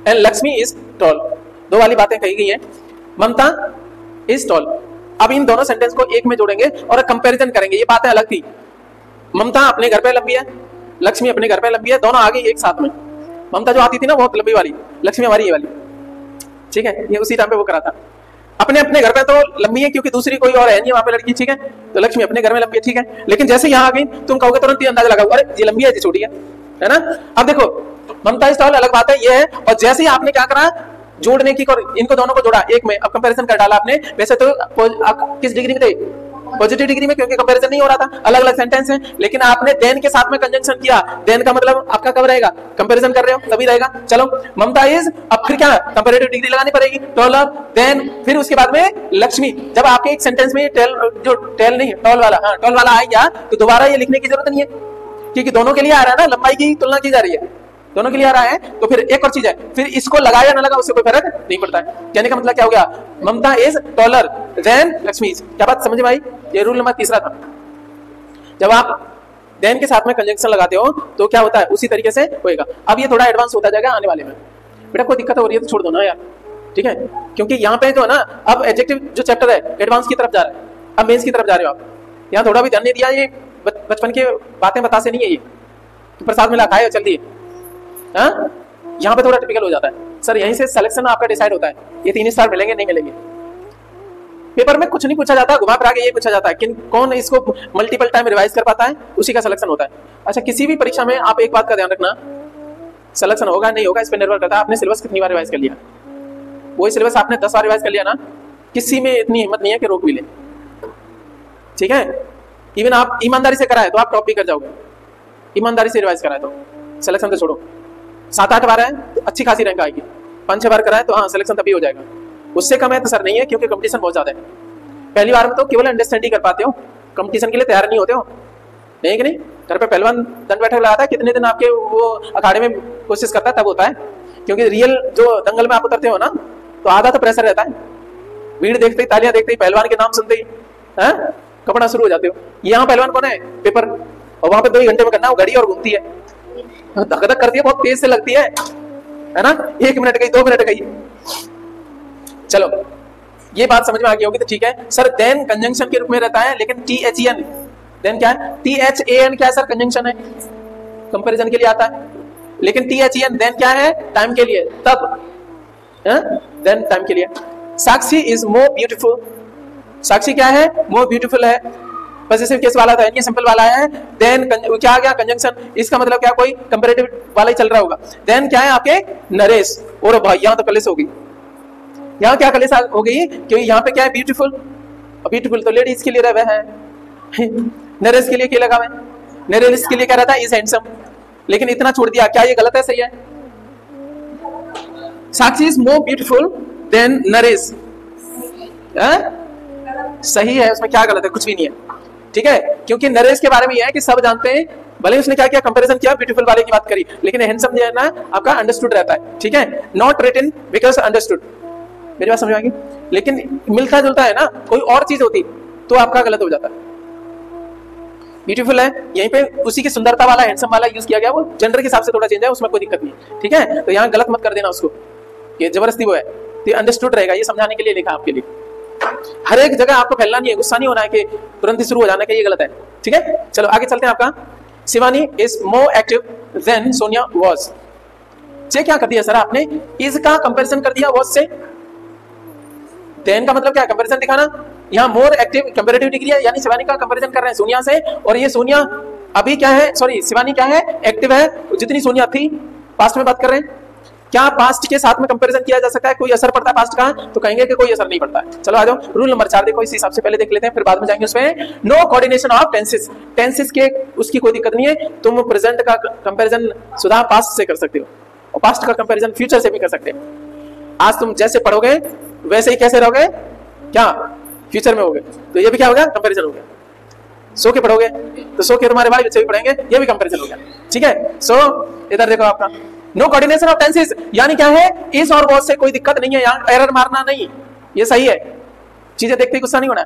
and Lakshmi is tall, दो वाली बातें कही गई हैं, ममता इज टॉल। अब इन दोनों सेंटेंस को एक में जोड़ेंगे और कंपैरिजन करेंगे, ये बातें अलग थी, ममता अपने घर पे लंबी है, लक्ष्मी अपने घर पे लंबी है, दोनों आ गई एक साथ में। ममता जो आती थी ना बहुत लंबी वाली, लक्ष्मी हमारी ये वाली, ठीक है, ये उसी टाइम पे वो करा था। अपने अपने घर पे तो लंबी है क्योंकि दूसरी कोई और है नहीं वहां पे लड़की, ठीक है, तो लक्ष्मी अपने घर में लंबी है, ठीक है। लेकिन जैसे यहाँ आ गई तुम कहोगे तुरंत ही अंदाजा लगाओ, अरे ये लंबी है, ये छोटी है ना। अब देखो ममता इज टॉल अलग बात है, ये है, और जैसे ही आपने क्या करा, जोड़ने की, इनको दोनों को जोड़ा एक में, अब कंपैरिजन कर डाला आपने। वैसे तो किस डिग्री में थे, पॉजिटिव डिग्री में, क्योंकि कंपैरिजन नहीं हो रहा था, अलग अलग सेंटेंस हैं, लेकिन आपने देन के साथ में कंजंक्शन किया, देन का मतलब आपका कब रहेगा, कंपैरिजन कर रहे हो तभी रहेगा। चलो ममता इज, अब फिर क्या कंपैरेटिव डिग्री लगानी पड़ेगी, टॉलर, देन फिर उसके बाद में लक्ष्मी। जब आपके एक सेंटेंस में टेल, जो टेल नहीं टॉल वाला, हाँ टॉल वाला आ गया तो दोबारा ये लिखने की जरूरत नहीं है, क्योंकि दोनों के लिए आ रहा है ना, लंबाई की तुलना की जा रही है, दोनों के लिए आ रहा है। तो फिर एक और चीज है, फिर इसको लगा या ना लगा उससे कोई फर्क नहीं पड़ता है। कहने का मतलब क्या हो गया, ममता इज टॉलर देन लक्ष्मी। क्या बात समझ में आई? ये रूल नंबर तीसरा था। जब आप देन के साथ में कंजंक्शन लगाते हो तो क्या होता है, उसी तरीके से होएगा। अब ये थोड़ा एडवांस होता जाएगा आने वाले में। बेटा कोई दिक्कत हो रही है तो छोड़ दो ना यार, ठीक है, क्योंकि यहाँ पे जो है ना, अब एडजेक्टिव जो चैप्टर है एडवांस की तरफ जा रहा है, अब मेंस की तरफ जा रहे हो आप। यहाँ थोड़ा भी ध्यान नहीं दिया, ये बचपन की बातें बता से नहीं है, ये प्रसाद मिला खाए चल दिए। हाँ, यहाँ पे थोड़ा टिपिकल हो जाता है सर, यहीं से सिलेक्शन आपका डिसाइड होता है, ये 3 स्टार मिलेंगे नहीं मिलेंगे। पेपर में कुछ नहीं पूछा जाता, घुमा फिरा के ये पूछा जाता है कि कौन इसको मल्टीपल टाइम रिवाइज कर पाता है, उसी का सिलेक्शन होता है। अच्छा, किसी भी परीक्षा में आप एक बात का ध्यान रखना, सिलेक्शन होगा नहीं होगा इस पर निर्भर करता है आपने सिलेबस कितनी बार रिवाइज कर लिया। वही सिलेबस आपने 10 बार रिवाइज कर लिया ना, किसी में इतनी हिम्मत नहीं है कि रोक भी ले, ठीक है। इवन आप ईमानदारी से कराए तो आप टॉप भी कर जाओगे, ईमानदारी से रिवाइज कराए तो। सिलेक्शन तो छोड़ो, 7-8 बार है तो अच्छी खासी रैंक आएगी, 5-6 बार कराए तो हाँ सिलेक्शन तभी हो जाएगा, उससे कम है तो सर नहीं है, क्योंकि कंपटीशन बहुत ज्यादा है। पहली बार में तो केवल अंडरस्टैंडिंग कर पाते हो, कंपटीशन के लिए तैयार नहीं होते हो, नहीं कि नहीं। घर पे पहलवान दंड बैठक लगाता है, कितने दिन आपके वो अखाड़े में कोशिश करता है तब होता है, क्योंकि रियल जो दंगल में आप उतरते हो ना तो आधा तो प्रेशर रहता है, भीड़ देखते ही, तालियां देखते ही, पहलवान के नाम सुनते ही कपड़ा शुरू हो जाते हो। यहाँ पहलवान कौन है, पेपर, और वहां पे 2 ही घंटे में करना, वो घड़ी और घूमती है, धक धक करती है, बहुत तेज से लगती है ना, 1 मिनट गई 2 मिनट गई। चलो ये बात समझ में आ गई होगी तो ठीक है। सर देन कंजंक्शन के रूप में रहता है, लेकिन THEN देन क्या है, THAN क्या है सर, कंजंक्शन है, कंपैरिजन के लिए आता है। लेकिन THEN देन क्या है, टाइम के लिए, तब देन टाइम के लिए। साक्षी इज मोर ब्यूटीफुल, साक्षी क्या है, मोर ब्यूटीफुल है, पॉजिटिव केस वाला था, ये सिंपल वाला है। देन क्या आ गया, कंजंक्शन, इसका मतलब क्या, कोई कंपैरेटिव वाला ही चल रहा होगा। देन क्या है आपके, नरेश, और भाई यहाँ तो कलेश होगी, यहाँ क्या कलेश हो गई, क्योंकि यहाँ पे क्या है, ब्यूटीफुल, ब्यूटीफुल तो लेडीज के लिए रहा है, नरेश के लिए क्या लगा है, नरेश के लिए क्या रहता है, इज हैंडसम, लेकिन इतना छोड़ दिया, क्या ये गलत है सही है? Sakshi is more beautiful than Naresh, सही है, उसमें क्या गलत है, कुछ भी नहीं है, ठीक है, क्योंकि नरेश के बारे में यह है कि सब जानते हैं, भले उसने क्या किया, कंपैरिजन किया, ब्यूटीफुल वाले की बात करी, लेकिन हैंडसम जो है ना आपका अंडरस्टूड रहता है, ठीक है, नॉट रिटन बिकॉज अंडरस्टूड। मेरी बात समझ आ गई? लेकिन मिलता जुलता है ना, कोई और चीज होती तो आपका गलत हो जाता है। ब्यूटीफुल है, यहीं पे उसी की सुंदरता वाला, हैंडसम वाला यूज किया गया, वो जेंडर के हिसाब से थोड़ा चेंज है, उसमें कोई दिक्कत नहीं, ठीक है, तो यहाँ गलत मत कर देना उसको, ये जबरदस्ती वो है, तो अंडरस्टूड रहेगा, ये समझाने के लिए लिखा आपके लिए। हर एक जगह आपको फैलना नहीं है, गुस्सा नहीं होना है कि तुरंत ही शुरू हो जाना कि ये गलत है, ठीक है। चलो आगे चलते हैं। आपका Shivani is more active than Sonia was, से क्या कर दिया सर आपने, इज का कंपैरिजन कर दिया वाज से, देन का मतलब क्या, कंपैरिजन दिखाना। यहाँ मोर एक्टिव कंपैरेटिव डिग्री है, यानी शिवानी का कंपैरिजन कर रहे हैं सोनिया से, और ये सोनिया अभी क्या है, सॉरी शिवानी क्या है, एक्टिव है, जितनी सोनिया थी, पास्ट में बात कर रहे हैं। क्या पास्ट के साथ में कंपैरिजन किया जा सकता है, कोई असर पड़ता है पास्ट का, तो कहेंगे कि कोई असर नहीं पड़ता है। चलो आ जाओ, रूल नंबर 4 देखो, इस हिसाब से पहले देख लेते हैं, फिर बाद में जाएंगे उसमें। No coordination of tenses, tenses के उसकी कोई दिक्कत नहीं है, तुम प्रेजेंट का कंपैरिजन सुधा पास्ट से कर सकते हो, और पास्ट का कंपैरिजन फ्यूचर से भी कर सकते हो। आज तुम जैसे पढ़ोगे वैसे ही कैसे रहोगे, क्या फ्यूचर में होगे, तो ये भी क्या होगा, कंपैरिजन हो गया। सो के पढ़ोगे तो सो के तुम्हारे भाई बच्चे भी पढ़ेंगे, ये भी कंपैरिजन हो गया, ठीक है। सो इधर देखो आपका नो कोऑर्डिनेशन ऑफ टेंसेस, यानी क्या है, इस और वाज से कोई दिक्कत नहीं है, यहाँ एरर मारना नहीं, ये सही है, चीजें देखते ही गुस्सा नहीं होना।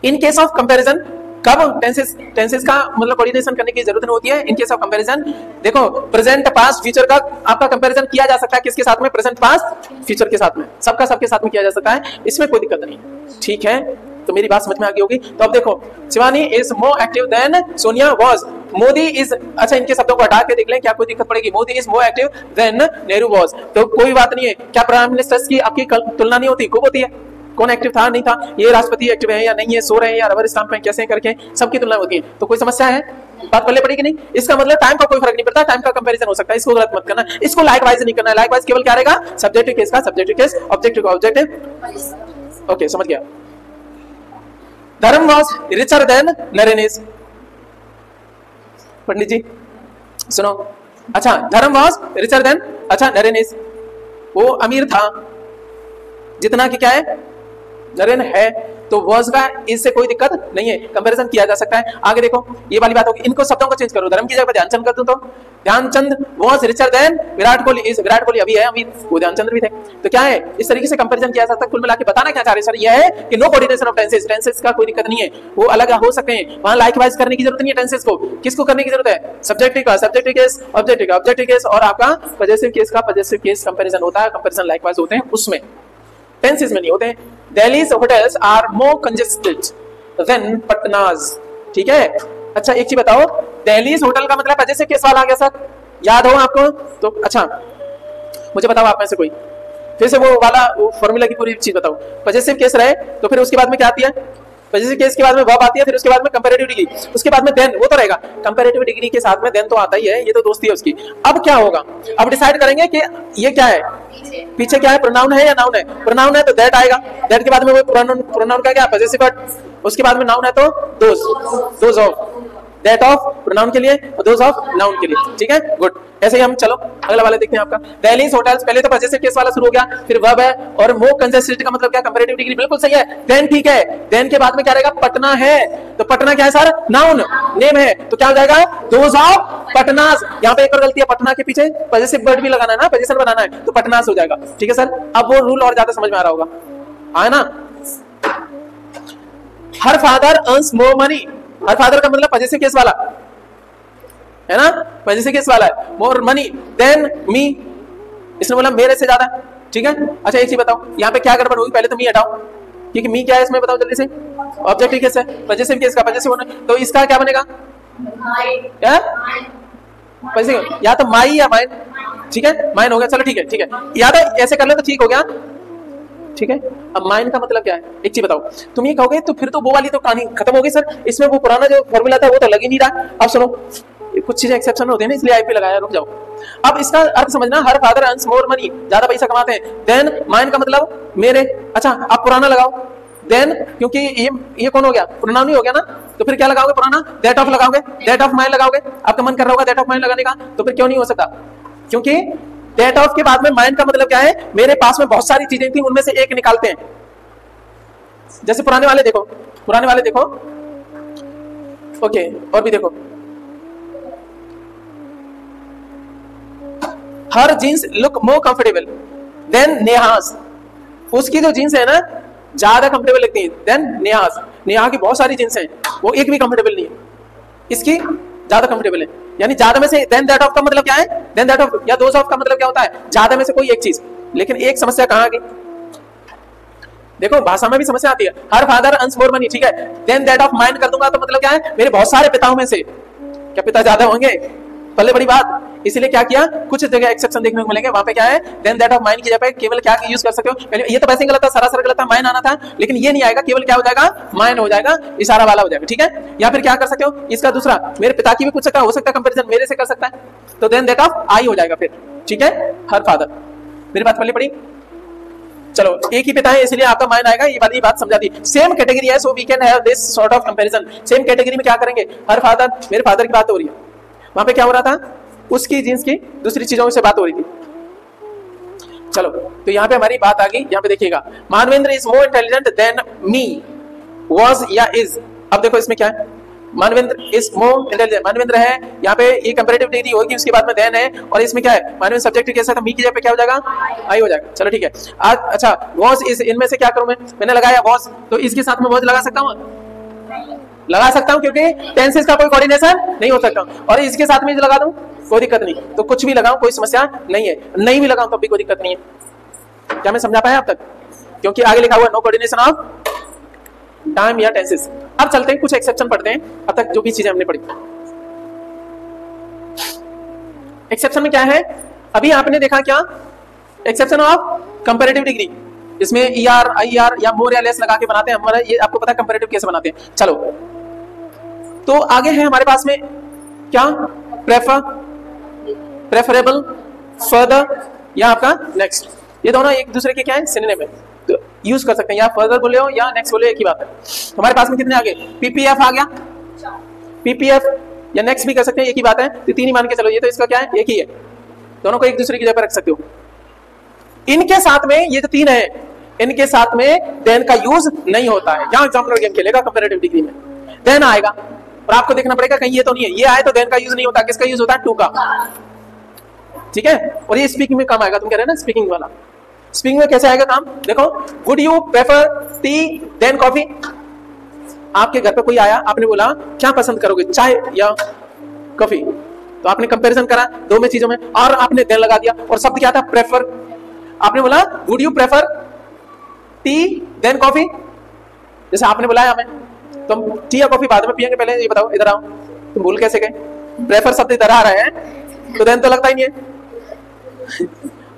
इन केस ऑफ कंपैरिजन, कब टेंसेस का मतलब कोऑर्डिनेशन करने की जरूरत नहीं होती है। इन केस ऑफ कंपैरिजन देखो, प्रेजेंट पास्ट फ्यूचर का आपका कंपैरिजन किया जा सकता है, किसके साथ में, प्रेजेंट पास्ट फ्यूचर के साथ में, सबका सबके साथ में किया जा सकता है, इसमें कोई दिक्कत नहीं, ठीक है। तो मेरी बात समझ में आ गई होगी। तो अब देखो, Shivani is more active than Sonia was, Modi is, अच्छा इनके शब्दों को हटा के देख लें, क्या कोई दिक्कत पड़ेगी, Modi is more active than Nehru was, तो कोई बात नहीं है। क्या प्राइम मिनिस्टर्स की आपकी तुलना नहीं होती, खूब होती है, कौन एक्टिव था नहीं था, ये राष्ट्रपति एक्टिव है या नहीं है, सो रहे हैं या रबर स्टाम्प है, कैसे करके सबकी तुलना होती है, तो कोई समस्या है, बात पल्ले पड़ेगी नहीं। इसका मतलब टाइम का कोई फर्क नहीं पड़ता, टाइम का कंपैरिजन हो सकता है, इसको गलत मत करना, इसको लाइक वाइज नहीं करना, लाइक वाइज केवल क्या रहेगा, सब्जेक्टिव केस का सब्जेक्टिव केस, ऑब्जेक्टिव का ऑब्जेक्टिव, ओके समझ गया। Dharm was richer than Naren is. Pandit ji सुनो, अच्छा धर्म वॉज रिचर देन, अच्छा नरेन इज, वो अमीर था जितना कि क्या है नरेन है, तो वॉज का इससे कोई दिक्कत नहीं है, कंपैरिजन किया जा सकता है। आगे देखो ये वाली बात होगी, इनको शब्दों को चेंज करो, धर्म की जगह ध्यानचंद कर दूं तो Dhyanchand was richer than Virat Kohli is, Virat Kohli अभी है अमीर, वो ध्यानचंद भी थे। तो क्या है इस तरीके से कंपैरिजन किया जा सकता है। कुल मिला के बताना क्या चाह रहे हैं सर, ये है कि no coordination of tenses, tenses का कोई दिक्कत नहीं है, वो अलग हो सकते हैं, वहां लाइकवाइज करने की जरूरत नहीं है टेंसेस को। किसको करने की जरूरत है, सब्जेक्टिव का सब्जेक्टिव केस, ऑब्जेक्टिव का ऑब्जेक्टिव केस, और आपका पजेसिव केस का पजेसिव केस कंपैरिजन होता है, कंपैरिजन लाइकवाइज होते हैं उसमें, टेंसेस में नहीं होते हैं। Delhi's hotels are more congested than Patna's, ठीक है। अच्छा एक चीज बताओ, Delhi's होटल का मतलब पजेसिव केस वाला आ गया सर, याद हो आपको तो? अच्छा मुझे बताओ आप में से कोई फिर से वो वाला फॉर्मूला की पूरी चीज बताओ। पजेसिव केस रहे तो फिर उसके बाद में क्या आती है, पजेसिव केस के बाद में वर्ब आती है, फिर उसके बाद में कंपैरेटिव डिग्री, उसके बाद में देन, वो तो रहेगा कंपैरेटिव डिग्री के साथ में देन तो आता ही है, ये तो दोस्ती है उसकी। अब क्या होगा, अब डिसाइड करेंगे कि ये क्या है, पीछे क्या है, प्रोनाउन है या नाउन है। प्रोनाउन है तो दैट आएगा, दैट के बाद में वो प्रोनाउन का क्या पजेसिव वर्ड, उसके बाद में नाउन है तो those of, that of pronoun के लिए और दोज ऑफ नाउन के लिए, ठीक है गुड। ऐसे ही हम चलो अगला वाला देखते हैं आपका दिल्लीज होटल्स, पहले तो पजेसिव केस वाला शुरू हो गया, फिर वर्ब है, और मोर कंजेस्टेड का मतलब क्या, कंपैरेटिव डिग्री, बिल्कुल सही है। देन ठीक है, देन के बाद में क्या रहेगा, पटना है, तो पटना क्या है सर, नाउन नेम है, तो क्या हो जाएगा दोज ऑफ पटनास। यहाँ पे एक और गलती है, पटना के पीछे पजेसिव वर्ड भी लगाना है ना, पोजीशन बनाना है, तो पटनास हो जाएगा, ठीक है सर। अब वो रूल और ज्यादा समझ में आ रहा होगा, है ना। Her father earns more money, her father का मतलब पजेसिव केस वाला है ना, पजेसिव केस वाला है, मोर मनी देन मी, इसने बोला मेरे से ज्यादा, ठीक है। अच्छा एक चीज बताओ यहाँ पे क्या गड़बड़ होगी, पहले तो मी हटाओ, क्योंकि मी क्या है इसमें बताओ जल्दी से, ऑब्जेक्टिव केस है, पजेसिव केस का पजेसिव होना, तो इसका क्या बनेगा, या तो माई या माइन, ठीक है माइन हो गया, चलो ठीक है ठीक है, या तो ऐसे कर लो तो ठीक हो गया, ठीक है। अब माइन का मतलब क्या है, एक चीज बताओ, तुम ये कहोगे तो फिर तो वो वाली तो कहानी खत्म हो गई सर, इसमें वो पुराना जो फॉर्मूला था वो तो लग ही नहीं रहा। अब सुनो कुछ चीजें एक्सेप्शन होते हैं ना, इसलिए आईपी लगाया, रुक जाओ। अब इसका अर्थ समझना, her father earns more money, ज्यादा पैसा कमाते हैं, देन माइन का मतलब मेरे, अच्छा आप पुराना लगाओ, देन क्योंकि ये कौन हो गया, प्रोनाउन ही हो गया ना, तो फिर क्या लगाओगे, पुराना, दैट ऑफ लगाओगे, दैट ऑफ माइन लगाओगे, आपका मन कर रहा होगा दैट ऑफ माइन लगाने का, तो फिर क्यों नहीं हो सकता, क्योंकि दैट ऑफ के बाद में माइन का मतलब क्या है, मेरे पास में बहुत सारी चीजें थी उनमें से एक निकालते हैं। जैसे पुराने वाले देखो, पुराने वाले देखो, ओके और भी देखो, her jeans look more comfortable than Neha's, उसकी जो जीन्स है ना ज्यादा कंफर्टेबल लगती है देन नेहास, नेहा की बहुत सारी जीन्स हैं वो एक भी कंफर्टेबल नहीं है, इसकी ज्यादा कंफर्टेबल है, यानी ज्यादा में से देन दैट ऑफ का मतलब क्या है, देन दैट ऑफ या दोज ऑफ का मतलब क्या होता है, ज्यादा में से कोई एक चीज। लेकिन एक समस्या कहां आ गई, देखो भाषा में भी समस्या आती है, her father earns more money, ठीक है, देन दैट ऑफ माइन कर दूंगा तो मतलब क्या है, मेरे बहुत सारे पिताओं में से क्या पिता ज्यादा होंगे, पहले बड़ी बात, इसीलिए क्या किया, कुछ जगह एक्सेप्शन देखने को मिलेंगे, वहां पे क्या है, देन दैट ऑफ माइन की जगह केवल क्या यूज कर सकते हो, ये तो वैसे गलत था, सरासर गलत था, माइन आना था, लेकिन ये नहीं आएगा, केवल क्या हो जाएगा, माइन हो जाएगा, इशारा वाला हो जाएगा, ठीक है। या फिर क्या कर सकते हो, इसका दूसरा, मेरे पिता की भी पूछ सकता हो सकता है कंपैरिजन मेरे से कर सकता है, तो देन दैट ऑफ आई हो जाएगा फिर, ठीक है, हर फादर, मेरी बात पहले पड़ी, चलो एक ही पिता है इसलिए आपका माइन आएगा, ये वाली बात समझा दी। सेम कैटेगरी है, so we can have this sort of comparison. Same category में क्या करेंगे, हर फादर, मेरे फादर की बात हो रही है, वहां पे क्या हो रहा था, उसकी जीन्स की दूसरी चीजों से बात हो रही थी। चलो तो यहाँ पे हमारी बात आ गई, यहाँ पे देखिएगा, Manvendra is more intelligent than me, was या इज। अब देखो इसमें क्या है, Manvendra is more intelligent, Manvendra है, यहाँ पे ये कंपैरेटिव डिग्री होगी, उसके बाद में देन है, और इसमें क्या है, मानवेंद्र सब्जेक्ट कैसा था, मी की जगह पे क्या हो जाएगा, आई हो जाएगा, चलो ठीक है। आज अच्छा वॉज इज, इनमें से क्या करूं मैंने लगाया वॉज, तो इसके साथ में वॉज लगा सकता हूँ, लगा सकता हूं, क्योंकि टेंसेस का कोई कोऑर्डिनेशन नहीं हो सकता, और इसके साथ में लगा दूं कोई दिक्कत नहीं, तो कुछ भी लगाऊं कोई समस्या नहीं है, नहीं भी लगाऊं तो भी कोई दिक्कत नहीं है। क्या मैं समझा पाया अब तक, क्योंकि आगे लिखा हुआ है नो कोऑर्डिनेशन ऑफ टाइम या टेंसेस। अब चलते हैं कुछ एक्सेप्शन पढ़ते हैं, अब तक जो भी चीजें हमने पढ़ी। एक्सेप्शन में क्या है, अभी आपने देखा क्या, एक्सेप्शन ऑफ कंपैरेटिव डिग्री, इसमें ER, IR या मोर या लेस लगा के बनाते हैं हमारा, ये आपको पता है कंपैरेटिव कैसे बनाते हैं। चलो तो आगे है हमारे पास में क्या, प्रेफर, प्रेफरेबल, फर्दर या आपका नेक्स्ट, ये दोनों एक दूसरे के क्या है, सिनोनिम है, तो यूज कर सकते हैं, या फर्दर बोले हो या नेक्स्ट बोले, एक ही बात है। हमारे पास में कितने आ गए, पीपीएफ आ गया, पीपीएफ या नेक्स्ट भी कर सकते हैं, एक ही बात है। तो 3 ही मान के चलो, ये तो इसका क्या है, एक ही है, दोनों को एक दूसरे की जगह पर रख सकते हो। इनके साथ में ये जो 3 है, इनके साथ में देन का यूज नहीं होता है। यहाँ एग्जाम्पलर गेम खेलेगा कंपैरेटिव डिग्री में, देन आएगा और आपको देखना पड़ेगा कहीं ये तो नहीं है, ये आए तो देन का यूज नहीं होता, किसका यूज होता है, टू का, ठीक है। और ये स्पीकिंग में काम आएगा, तुम कह रहे हैं ना स्पीकिंग वाला, स्पीकिंग में कैसे आएगा काम, देखो, would you prefer tea than coffee. आपके घर पे कोई आया, आपने बोला क्या पसंद करोगे, चाय या कॉफी, तो आपने कंपैरिजन करा दो में चीजों में और आपने देन लगा दिया, और शब्द क्या था, प्रेफर। आपने बोला would you prefer tea than coffee, जैसे आपने बुलाया हमें, तो हम टी या कॉफी बाद में पियेंगे, पहले ये बताओ, इधर आओ, तुम भूल कैसे गए, प्रेफर शब्द इधर आ रहे हैं तो देन तो लगता ही नहीं है।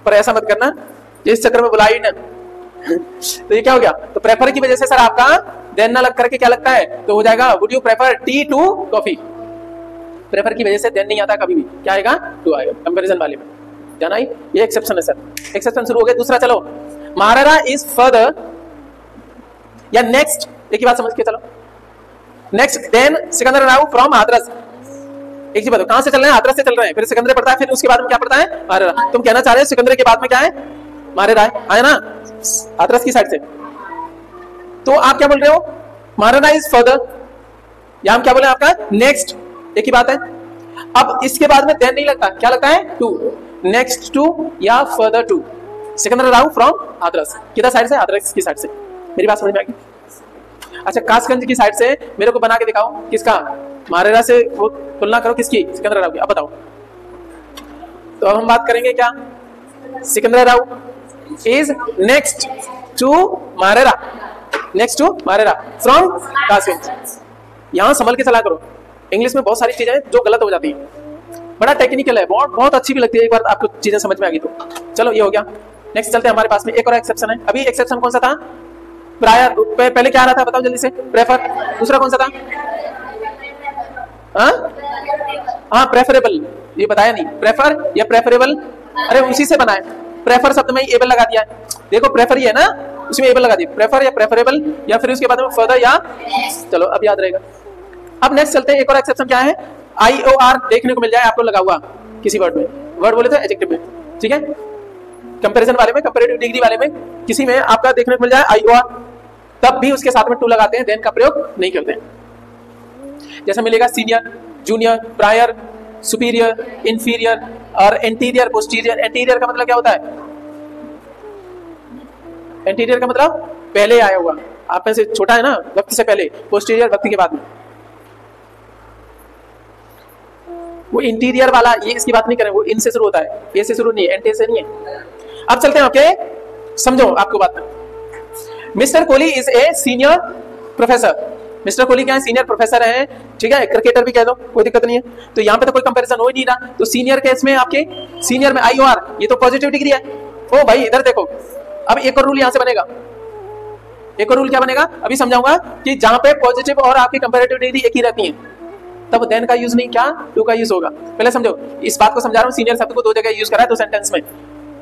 पर ऐसा मत करना, इस चक्कर में बुलाई ना तो ये क्या हो गया, तो प्रेफर की वजह से सर आपका देन ना लग करके क्या लगता है, तो हो जाएगा would you prefer tea to coffee. Prefer की वजह से देन नहीं आता कभी भी, क्या आएगा, टू आएगा कंपैरिजन वाले में, जाना ही, ये एक्सेप्शन है सर। एक्सेप्शन शुरू हो गया। दूसरा चलो, महारारा इज फर्दर या नेक्स्ट, एक ही बात समझ के चलो, next than Sikandar Rao from Hathras. एक ही बात, कहां से चल रहे हैं, हाथरस से चल रहे हैं, फिर सिकंदर पड़ता है, फिर उसके बाद में क्या पड़ता है, महारारा। तुम कहना चाह रहे हो सिकंदर के बाद में क्या है, महारारा आया ना, हाथरस की साइड से, तो आप क्या बोल रहे हो, महारारा इज फर्दर, या हम क्या बोले आपका नेक्स्ट, एक ही बात है। अब इसके बाद में देन नहीं लगता, क्या लगता है, टू, नेक्स्ट टू या further to. Sikandar Rao from Hathras, किधर साइड से, हाथरस की साइड से, मेरी बात समझ में आ गई। अच्छा, कासगंज की साइड से मेरे को बना के दिखाओ, किसका, महारारा से वो तुलना करो, किसकी, सिकंदर राव की, अब बताओ। तो अब हम बात करेंगे क्या, Sikandar Rao is next to Maharara, next to Maharara from Kasganj. यहां संभल के चला करो, इंग्लिश में बहुत सारी चीजें जो गलत हो जाती है, बड़ा टेक्निकल है, बहुत अच्छी भी लगती है, एक बार आपको चीजें समझ में आ गई तो। चलो ये हो गया, नेक्स्ट चलते हैं, हमारे पास में एक और एक्सेप्शन है। अभी एक्सेप्शन कौन सा था, प्रायर, पहले क्या आ रहा था बताओ जल्दी से, प्रेफर, दूसरा कौन सा था, हाँ प्रेफरेबल, ये बताया नहीं, प्रेफर या प्रेफरेबल, अरे उसी से बनाए, प्रेफर शब्द में ही एबल लगा दिया है, देखो प्रेफर ही है ना, उसमें एबल लगा दिया, प्रेफर या प्रेफरेबल, या फिर उसके बाद में फर्दर या, चलो अब याद रहेगा। अब नेक्स्ट चलते हैं, एक और एक्सेप्शन क्या है, IOR देखने को मिल जाए आपको लगा हुआ किसी वर्ड में, वर्ड बोले थे एडजेक्टिव में, ठीक है, कंपैरिजन वाले में, कंपैरेटिव डिग्री वाले में, किसी में आपका देखने को मिल जाए IOR, तब भी उसके साथ में टू लगाते हैं, देन का प्रयोग नहीं करते हैं। जैसे मिलेगा senior, junior, prior, superior, inferior और एंटीरियर, पोस्टीरियर। एंटीरियर का मतलब क्या होता है, एंटीरियर का मतलब पहले आया हुआ, आप में से छोटा है ना, वक्त से पहले, पोस्टीरियर वक्त के बाद में। वो इंटीरियर वाला, ये इसकी बात नहीं करें, वो इन से शुरू होता है, ए से शुरू नहीं है, एंटी से नहीं है। अब चलते हैं, ओके, समझो आपको बात। Mister Kohli is a senior professor, mister Kohli क्या है, सीनियर प्रोफेसर है, ठीक है, क्रिकेटर भी कह दो, कोई दिक्कत नहीं है। तो यहाँ पे तो कोई कंपैरिजन हो ही नहीं रहा, तो सीनियर केस में आपके सीनियर में IOR, ये तो पॉजिटिव डिग्री है। ओ भाई इधर देखो, अब एक और रूल यहाँ से बनेगा, एक और रूल क्या बनेगा, अभी समझाऊंगा, कि जहां पे पॉजिटिव और आपकी कंपैरेटिव डिग्री एक ही रहती है, तब देन का यूज नहीं, क्या टू का यूज होगा। पहले समझो, इस बात को समझा रहा हूँ, सीनियर शब्द को दो जगह यूज करा है, दो सेंटेंस में।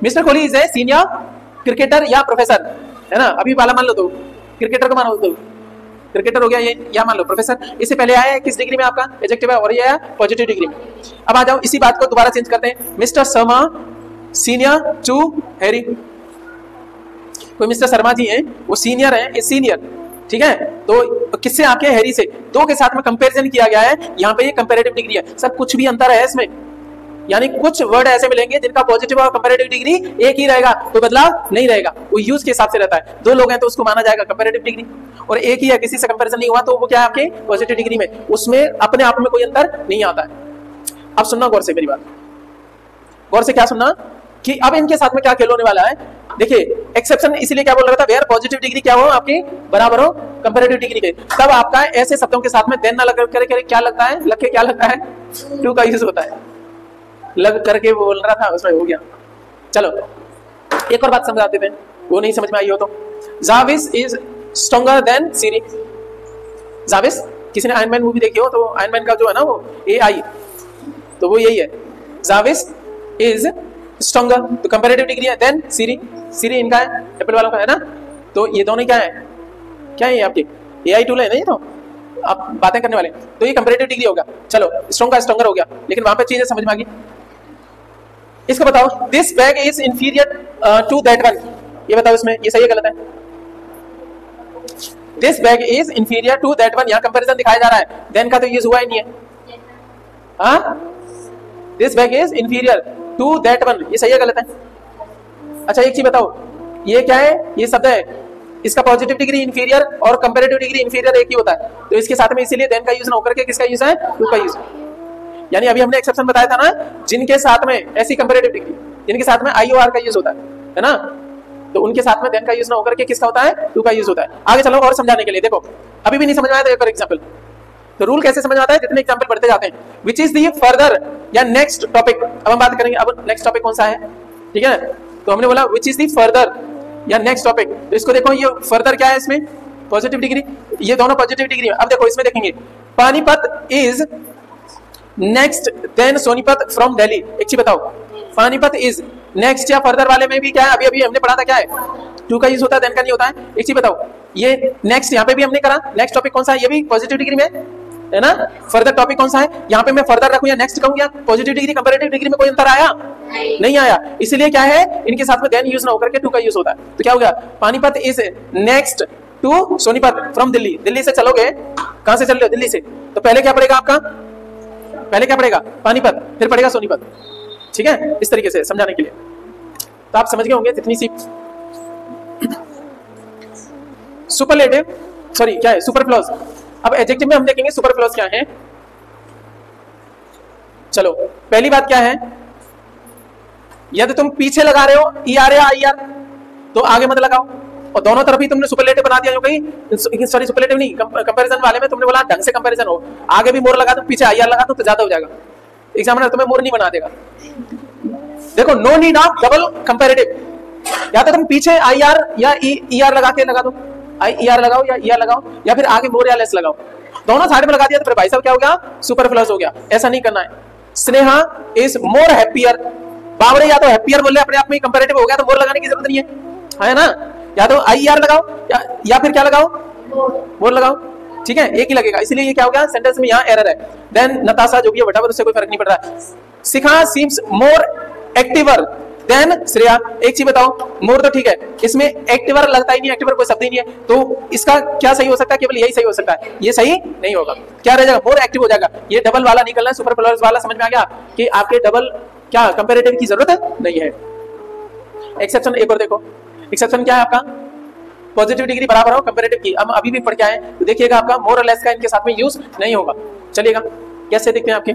Mister Kohli is a senior cricketer या प्रोफेसर, है ना, अभी वाला मान लो, तो क्रिकेटर को मानो, तो क्रिकेटर हो गया ये, या मान लो प्रोफेसर। इससे पहले आया है किस डिग्री में आपका, एडजेक्टिव है, और ये आया पॉजिटिव डिग्री में। अब आ जाओ, इसी बात को दोबारा चेंज करते हैं, mister Sharma senior to Harry. कोई मिस्टर शर्मा जी हैं, वो सीनियर है, ये सीनियर, ठीक है, तो किससे, आपके हैरी से, दो के साथ में कंपैरिजन किया गया है, यहाँ पे ये कंपैरेटिव डिग्री है। सब कुछ भी अंतर है इसमें, यानी कुछ वर्ड ऐसे मिलेंगे जिनका पॉजिटिव और कंपैरेटिव डिग्री एक ही रहेगा, कोई बदलाव नहीं रहेगा, वो यूज के हिसाब से रहता है। दो लोग हैं तो उसको माना जाएगा कंपैरेटिव डिग्री, और एक ही है, किसी से कंपैरिजन नहीं हुआ, तो वो क्या है आपके पॉजिटिव डिग्री में, उसमें अपने आप में कोई अंतर नहीं आता है। अब सुनना गौर से मेरी बात, गौर से क्या सुनना, कि अब इनके साथ में क्या खेल होने वाला है। देखिए, एक्सेप्शन इसलिए क्या बोल रहा था, वेयर पॉजिटिव डिग्री क्या हो आपकी बराबर हो कंपैरेटिव डिग्री के, तब आपका ऐसे शब्दों के साथ में देन ना लग करके क्या लगता है, लग के क्या लगता है, टू का यूज होता है। लग करके वो बोल रहा था, उसमें हो गया। चलो एक और बात समझाते थे, वो नहीं समझ में आई हो तो, जाविस इज स्ट्रॉन्गर देन सीरी। जाविस, किसी ने आयरन मैन मूवी देखी हो तो आयरन मैन का जो है ना वो AI, तो वो यही है, जाविस इज स्ट्रॉन्गर, तो कंपैरेटिव डिग्री है, देन सीरी, सीरी इनका है, एप्पल वालों का है ना, तो ये दोनों क्या है, क्या है ये आपके AI टूल है नहीं, तो आप बातें करने वाले, तो ये कंपैरेटिव डिग्री होगा। चलो स्ट्रॉन्ग का स्ट्रॉन्गर हो गया, लेकिन वहां पे चीजें समझ में आ गई। इसको बताओ, this bag is inferior to that one, ये बताओ इसमें ये सही है गलत है? This bag is inferior to that one, यहाँ कंपैरिजन दिखाया जा रहा है, देन का तो यूज हुआ ही नहीं है। हाँ, this bag is inferior to that one, ये सही है गलत है? अच्छा एक चीज बताओ, ये क्या है, ये शब्द है, इसका पॉजिटिव डिग्री इंफीरियर और कंपैरेटिव डिग्री इंफीरियर एक ही होता है, तो इसके साथ में इसीलिए देन का यूज ना होकर के किसका यूज है, टू का यूज। यानी अभी हमने एक्सेप्शन बताया था ना, जिनके साथ में ऐसी कंपैरेटिव डिग्री, जिनके साथ में IOR का यूज होता है ना, तो उनके साथ में देन का यूज ना होकर के किसका होता है, टू का यूज होता है। आगे चलो और समझाने के लिए, देखो अभी भी नहीं समझ में आया तो एक और एग्जांपल, तो रूल कैसे समझ में आता है, जितने एग्जांपल बढ़ते जाते हैं। विच इज दी फर्दर या नेक्स्ट टॉपिक, अब हम बात करेंगे, अब नेक्स्ट टॉपिक कौन सा है, ठीक है, तो हमने बोला विच इज दी फर्दर या नेक्स्ट टॉपिक, तो इसको देखो ये फर्दर क्या है, इसमें पॉजिटिव डिग्री, ये दोनों पॉजिटिव डिग्री। अब देखो इसमें देखेंगे, Panipat is next than Sonipat from Delhi, एक चीज बताओ, पानीपत इज नेक्स्ट या फर्दर वाले में भी क्या है, अभी अभी हमने पढ़ा था क्या है, टू का यूज होता है, देन का नहीं होता है। एक चीज बताओ, ये नेक्स्ट यहाँ पे भी हमने करा, नेक्स्ट टॉपिक कौन सा है, ये भी पॉजिटिव डिग्री में है ना, फर्दर टॉपिक कौन सा है, यहाँ पे मैं फर्दर रखूं या नेक्स्ट कहूं, या पॉजिटिव डिग्री कंपैरेटिव डिग्री में कोई अंतर आया नहीं आया, इसलिए क्या है, इनके साथ में देन यूज ना होकर के टू का यूज होता है। तो क्या हो गया, Panipat is next to Sonipat from Delhi, Delhi से चलोगे, कहां से चल रहे हो, दिल्ली से, तो पहले क्या पड़ेगा आपका, पहले क्या पड़ेगा, पानीपत, फिर पड़ेगा सोनीपत, ठीक है, इस तरीके से समझाने के लिए। तो आप समझ गए होंगे जितनी सी सुपरलेटिव, सॉरी क्या है, सुपरफ्लॉज। अब एडजेक्टिव में हम देखेंगे सुपरफ्लॉज क्या है। चलो पहली बात क्या है, यदि तुम पीछे लगा रहे हो ER या IR, तो आगे मत लगाओ, और दोनों तरफ ही तुमने सुपरलेटिव बना दिया, कहीं सॉरी सुपरलेटिव नहीं, कंपैरिजन वाले में तुमने बोला ढंग से कंपैरिजन हो, आगे भी मोर लगा दो पीछे IR लगा दो तो ज्यादा हो जाएगा, एग्जामिनर तुम्हें मोर नहीं बना देगा। देखो no need of double comparative, या तो तुम पीछे IR या ER लगा के लगा दो, IER लगाओ या ER लगाओ, या फिर आगे मोर या लेस लगाओ, दोनों साइड में लगा दिया तो फिर भाई साहब क्या हो गया, सुपरफ्लूअस हो गया। ऐसा नहीं करना है। स्नेहा इज मोर हैप्पियर, बावरे या तो हैप्पियर बोल रहे अपने आप में कंपैरेटिव हो गया तो मोर लगाने की जरूरत नहीं है ना, या तो IER लगाओ या फिर क्या लगाओ, मोर लगाओ, ठीक है, एक ही लगेगा, इसलिए ये क्या हो गया, सेंटेंस में यहाँ एरर है। देन नताशा जो भी है वटावर, उससे कोई फर्क नहीं पड़ रहा है। शिखा सीम्स मोर एक्टिवर देन श्रेया, एक चीज बताओ, मोर तो ठीक है, इसमें एक्टिवर लगता ही नहीं, एक्टिवर कोई शब्द ही नहीं है, तो इसका क्या सही हो सकता है, केवल यही सही हो सकता है, ये सही नहीं होगा, क्या रह जाएगा, मोर एक्टिव हो जाएगा। ये डबल वाला निकलना है, सुपरफ्लूअस वाला, समझ में आ गया कि आपके डबल क्या कंपैरेटिव की जरूरत नहीं है। एक्सेप्शन एक और देखो, एक्सेप्शन क्या है आपका, पॉजिटिव डिग्री बराबर हो कंपैरेटिव की, हम अभी भी पढ़ के आए, तो देखिएगा आपका मोर और लेस का इनके साथ में यूज नहीं होगा। चलिएगा कैसे देखते हैं आपके,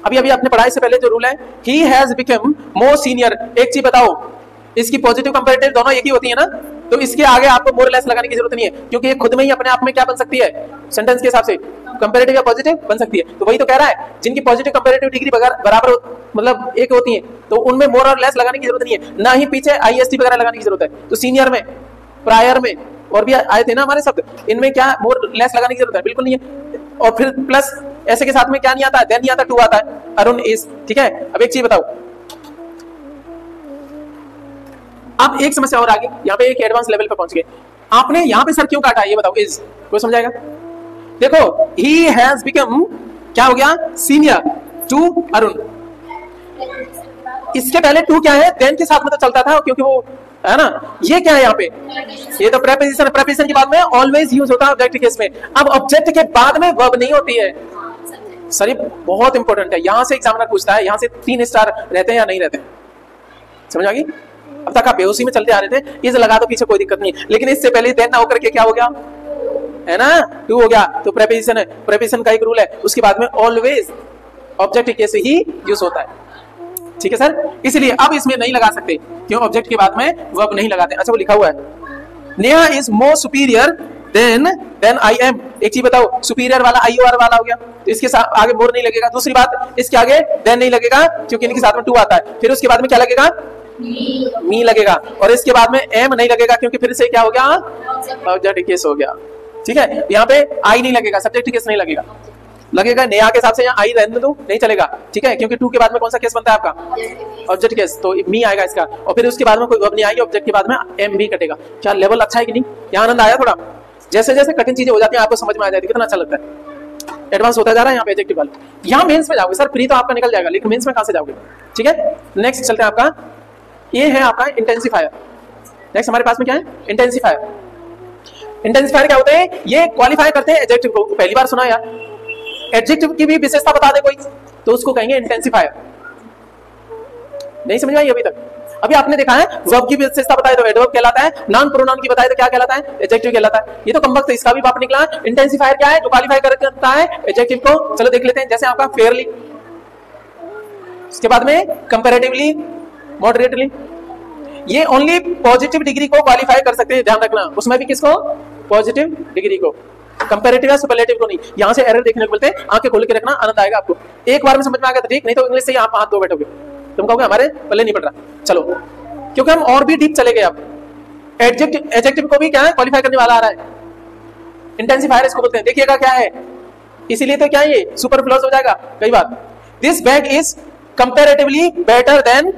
अभी अभी आपने पढ़ाई से पहले जो रूल है, he has become more senior, एक चीज बताओ, इसकी पॉजिटिव कंपैरेटिव दोनों एक ही होती है ना, तो इसके आगे आपको मोर लेस लगाने की जरूरत नहीं है, क्योंकि ये खुद में ही अपने आप में क्या बन सकती है, सेंटेंस के हिसाब से कंपैरेटिव या पॉजिटिव बन सकती है। तो वही तो कह रहा है, जिनकी पॉजिटिव कंपैरेटिव डिग्री बराबर मतलब एक होती है, तो उनमें मोर और लेस लगाने की जरूरत नहीं है, ना ही पीछे IST वगैरह लगाने की जरूरत है। तो सीनियर में, प्रायर में और भी आए थे ना हमारे शब्द, इनमें क्या मोर लेस लगाने की जरूरत है, बिल्कुल नहीं है। और फिर प्लस ऐसे के साथ में क्या नहीं आता है, देन नहीं आता, टू आता है, अरुण इज, ठीक है। अब एक चीज बताओ, अब एक समस्या और आगे, यहाँ पे एक एडवांस लेवल पे पहुंच गए, आपने यहाँ पे सर क्यों काटा, ये बताओ, इज कोई समझाएगा। देखो ही हैज बिकम क्या हो गया, सीनियर टू अरुण, इसके पहले टू क्या है, देन के साथ में तो चलता था, क्योंकि वो है ना, ये क्या है यहाँ पे, ये तो प्रेपोजिशन, प्रेपोजिशन के बाद में ऑलवेज यूज होता है ऑब्जेक्ट केस में। अब ऑब्जेक्ट के बाद में वर्ब नहीं होती है सर, ये बहुत इंपॉर्टेंट है, यहां से एग्जामिनर पूछता है, यहां से 3 स्टार रहते हैं या नहीं रहते, समझ आ गई। अब तक आप बेहोशी में चलते आ रहे थे, इस लगा दो पीछे कोई दिक्कत नहीं, लेकिन इससे पहले देन ना होकर के क्या हो गया, है ना, टू हो गया, तो प्रेपोजिशन है, प्रेपोजिशन का एक रूल है, उसके बाद में ऑलवेज ऑब्जेक्ट केस ही यूज होता है, ठीक है सर। इसलिए अब इसमें नहीं लगा सकते, क्यों, ऑब्जेक्ट के बाद में वर्ब नहीं लगाते। अच्छा वो लिखा हुआ है, Neha is more superior than I am, एक चीज बताओ, सुपीरियर वाला IOR वाला हो गया, तो इसके साथ आगे मोर नहीं लगेगा। दूसरी बात, इसके आगे देन नहीं लगेगा, क्योंकि इनके साथ में टू आता है। फिर उसके बाद में क्या लगेगा, मी लगेगा, और इसके बाद में एम नहीं लगेगा, क्योंकि फिर से क्या हो गया, ऑब्जेक्ट केस हो गया, ठीक है। यहाँ पे आई नहीं लगेगा, सब्जेक्ट केस नहीं लगेगा। लगेगा नेहा के हिसाब से यहाँ आई रहने दो, नहीं चलेगा, ठीक है, क्योंकि टू के बाद में कौन सा केस बनता है आपका, ऑब्जेक्ट केस, तो मी आएगा इसका, और फिर उसके बाद में कोई वर्ब नहीं आएगी, ऑब्जेक्ट के बाद में एम भी कटेगा। क्या लेवल अच्छा है कि नहीं, यहाँ आनंद आया थोड़ा, जैसे जैसे कठिन चीजें हो जाती हैं आपको समझ में आ जाती है, कितना अच्छा लगता है, एडवांस होता जा रहा है यहाँ पे एडजेक्टिव वाला। यहाँ मेंस में जाओगे सर, प्री तो आपका निकल जाएगा, लेकिन मेंस में कहां से जाओगे, ठीक है। नेक्स्ट चलते हैं, आपका ये है आपका इंटेंसिफायर। नेक्स्ट हमारे पास में क्या है, इंटेंसिफायर। इंटेंसिफायर क्या होते हैं, ये क्वालिफाई करते हैं एडजेक्टिव को, पहली बार सुना यार, एडजेक्टिव की भी विशेषता बता दे कोई तो उसको कहेंगे इंटेंसिफायर। नहीं समझ में आई अभी तक, अभी आपने देखा है वर्ब की विशेषता बताए तो एडवर्ब कहलाता है, नाउन प्रोनाउन की बताए तो क्या कहलाता है, एडजेक्टिव कहलाता है। ये तो कमबख्त इसका भी बाप निकला। इंटेंसिफायर क्या है, जो क्वालिफाई करता है एडजेक्टिव को, चलो देख लेते हैं। जैसे आपका फेयरली, उसके बाद में कंपैरेटिवली, मॉडरेटली, ये ओनली पॉजिटिव डिग्री को क्वालिफाई कर सकते हैं, ध्यान रखना, उसमें भी किसको, पॉजिटिव डिग्री को, कंपैरेटिव या सुपरलेटिव को नहीं। यहां से एरर देखने को मिलते हैं, आंखें खोल के रखना, आनंद आएगा आपको। एक बार में समझ में आ गया तो ठीक, नहीं तो इंग्लिश से ही आप हाथ धो बैठोगे, तुम कहोगे हमारे पल्ले नहीं पड़ रहा। चलो, क्योंकि हम और भी डीप चले गए, अब एडजेक्टिव को भी क्या है क्वालिफाई करने वाला आ रहा है, इंटेंसिफायर इसको बोलते हैं। देखिएगा क्या है, इसीलिए तो क्या है ये सुपरफ्लूअस हो जाएगा कई बार। This bag is comparatively better than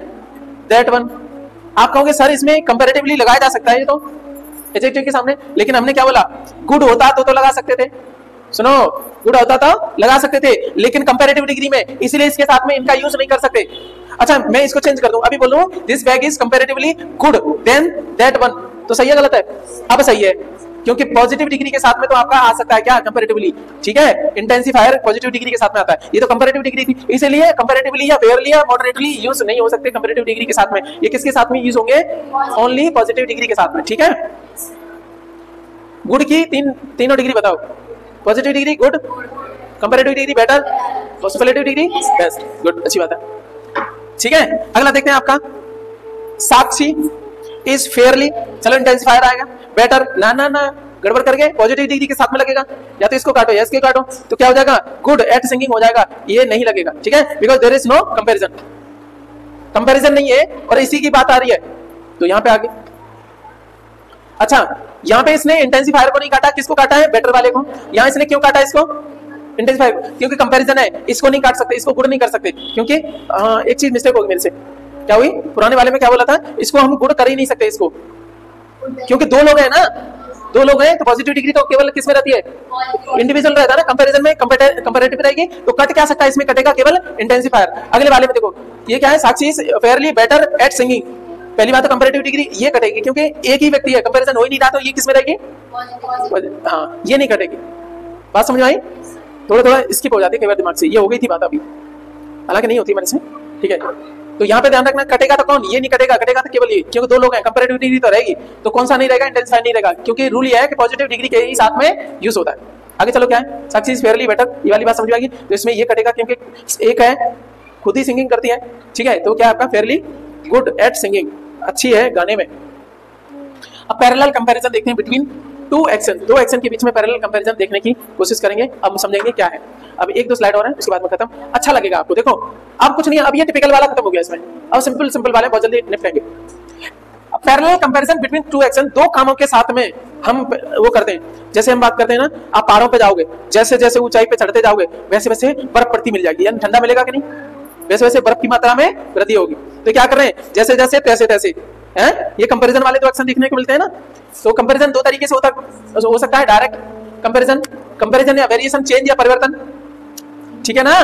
that one. आप कहोगे सर इसमें कंपैरेटिवली लगाया जा सकता है ये तो एडजेक्टिव के सामने, लेकिन हमने क्या बोला, गुड होता तो लगा सकते थे, सुनो, गुड होता तो लगा सकते थे, लेकिन कंपैरेटिव डिग्री में, इसलिए इसके साथ में इनका यूज नहीं कर सकते। अच्छा मैं इसको चेंज कर दूं, अभी बोलूं this bag is comparatively good than that one, तो सही है गलत है, अब सही है, क्योंकि पॉजिटिव डिग्री के साथ में तो आपका आ सकता है क्या, कंपैरेटिवली, ठीक है। इंटेंसिफायर पॉजिटिव डिग्री के साथ में आता है, ये तो कंपैरेटिव डिग्री थी, इसलिए कंपैरेटिवली या फेयरली या मॉडरेटली यूज नहीं हो सकते कंपैरेटिव डिग्री के साथ में। ये किसके साथ में यूज होंगे, ओनली पॉजिटिव डिग्री के साथ में, ठीक है। गुड की तीनों डिग्री बताओ, positive degree good, comparative degree better, superlative degree best, good, अच्छी बात है, ठीक है। अगला देखते हैं आपका साक्षी इज फेयरली, चलो इंटेंसिफायर आएगा, बेटर, ना ना ना गड़बड़ करके पॉजिटिव डिग्री के साथ में लगेगा, या तो इसको काटो या इसको काटो, तो क्या हो जाएगा, गुड एट सिंगिंग हो जाएगा, ये नहीं लगेगा, ठीक है, because there is no comparison, comparison नहीं है, और इसी की बात आ रही है, तो यहां पे आगे। अच्छा यहां पे इसने इंटेंसिफायर को नहीं काटा, किसको काटा है, बेटर वाले को। यहां इसने क्यों काटा इसको, इंटेंसिफायर, क्योंकि कंपैरिजन है, इसको नहीं काट सकते, इसको गुड नहीं कर सकते, क्योंकि एक चीज मिस्टेक होगी मेरे से, क्या हुई, पुराने वाले में क्या बोला था, इसको हम गुड कर ही नहीं सकते इसको, क्योंकि दो लोग हैं ना, दो लोग हैं, तो पॉजिटिव डिग्री तो केवल किसमें रहती है, इंडिविजुअल रहता है ना, कंपैरिजन में कंपैरेटिव रहेगी, तो कट क्या सकता है, इसमें कटेगा केवल इंटेंसिफायर। अगले वाले में देखो, ये क्या है, Sakshi is fairly better at singing, पहली बात तो कंपैरेटिव डिग्री ये कटेगी, क्योंकि एक ही व्यक्ति है, कंपैरिजन हो ही नहीं रहा, तो ये किसमें रहेगी, हाँ ये नहीं कटेगी। बात समझ में आई, थोड़ा थोड़ा स्किप हो जाती है कई बार दिमाग से, ये हो गई थी बात अभी, हालांकि नहीं होती मेरे से, ठीक है। तो यहाँ पे ध्यान रखना, कटेगा तो कौन, ये नहीं कटेगा, कटेगा तो केवल ये, क्योंकि दो लोग हैं, कंपैरेटिव डिग्री तो रहेगी, तो कौन सा नहीं रहेगा, इंटेंसिफायर नहीं रहेगा, क्योंकि रूल ये है कि पॉजिटिव डिग्री के ही साथ में यूज होता है। आगे चलो क्या है, साक्षी इज फेयरली बेटर, ये वाली बात समझ में आएगी, तो इसमें ये कटेगा, क्योंकि एक है खुद ही सिंगिंग करती है, ठीक है, तो क्या आपका फेयरली गुड एट सिंगिंग, अच्छी है गाने में। अब पैरेलल कंपैरिजन देखते हैं बिटवीन टू एक्शन, दो एक्शन के बीच में पैरेलल कंपैरिजन देखने की कोशिश करेंगे, अब समझेंगे क्या है। अब एक दो स्लाइड और है, उसके बाद में खत्म, अच्छा लगेगा आपको। देखो अब कुछ नहीं है, अब ये टिपिकल वाला खत्म हो गया, इसमें अब सिंपल सिंपल वाले बहुत जल्दी निपटेंगे। अब parallel comparison between two action, दो कामों के साथ में हम वो करते हैं, जैसे हम बात करते हैं ना, आप पहाड़ों पे जाओगे, जैसे जैसे ऊंचाई पे चढ़ते जाओगे वैसे वैसे बर्फ पड़ती मिल जाएगी, यानी ठंडा मिलेगा कि नहीं, वैसे वैसे बर्फ की मात्रा में वृद्धि होगी। तो क्या कर रहे हैं, जैसे जैसे तैसे तैसे हैं, ये कंपैरिजन वाले दो एक्शन देखने को मिलते हैं ना। तो कंपैरिजन दो तरीके से हो सकता है, डायरेक्ट कंपैरिजन या वेरिएशन, चेंज या परिवर्तन, ठीक है ना।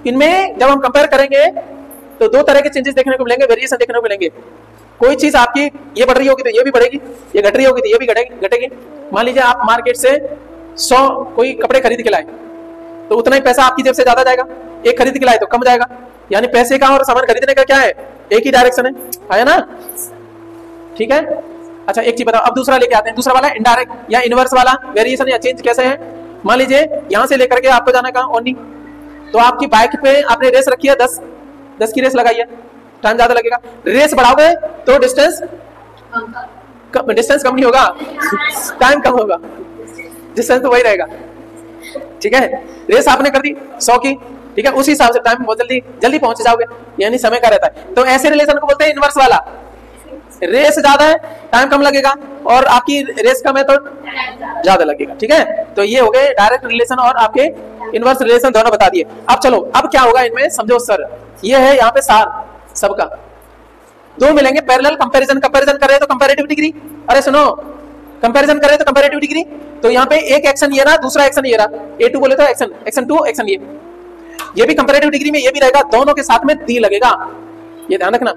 इनमें जब हम कंपेयर करेंगे तो दो तरह के चेंजेस देखने को मिलेंगे, वेरिएशन देखने को मिलेंगे। कोई चीज आपकी ये बढ़ रही होगी तो ये भी बढ़ेगी, ये घट रही होगी तो ये भी घटेगी। मान लीजिए आप मार्केट से 100 कोई कपड़े खरीद के लाए, तो उतना ही पैसा आपकी जेब से ज्यादा जाएगा, एक खरीद के लाए तो कम जाएगा, यानी पैसे का और सामान खरीदने का क्या है, एक ही डायरेक्शन है ना, ठीक है। अच्छा एक चीज बताओ, अब दूसरा लेके आते हैं, दूसरा वाला इनडायरेक्ट या इनवर्स वाला वेरिएशन या चेंज कैसे है। मान लीजिए यहां से लेकर के आपको जाना कहां, ओनली, तो आपकी बाइक पे आपने रेस रखी है 10 की रेस लगाई है, टाइम ज्यादा लगेगा, रेस बढ़ाओगे तो डिस्टेंस कम नहीं होगा, टाइम कम होगा, डिस्टेंस तो वही रहेगा, ठीक है। रेस आपने कर दी 100 की, ठीक है, उसी हिसाब से टाइम बहुत जल्दी पहुंच जाओगे, यानी समय का रहता है। तो ऐसे रिलेशन को बोलते हैं इनवर्स वाला, रेस ज्यादा है टाइम कम लगेगा, और आपकी रेस कम है तो ज्यादा लगेगा। ठीक है, तो ये हो गए डायरेक्ट रिलेशन और आपके इनवर्स रिलेशन दोनों बता दिए। अब चलो, अब क्या होगा इनमें समझो सर, ये है यहाँ पे सार सबका। दो मिलेंगे पैरेलल, कंपैरिजन कंपैरिजन कर रहे हैं तो कंपैरेटिव डिग्री, अरे सुनो कंपैरिजन कर रहे हैं तो कंपैरेटिव डिग्री, तो यहाँ पे एक एक्शन ये रहा, दूसरा एक्शन ये रहा, A2 बोले तो एक्शन, एक्शन 2 एक्शन ये भी कंपैरेटिव डिग्री में ये भी रहेगा, दोनों के साथ में दी लगेगा, ये ध्यान रखना।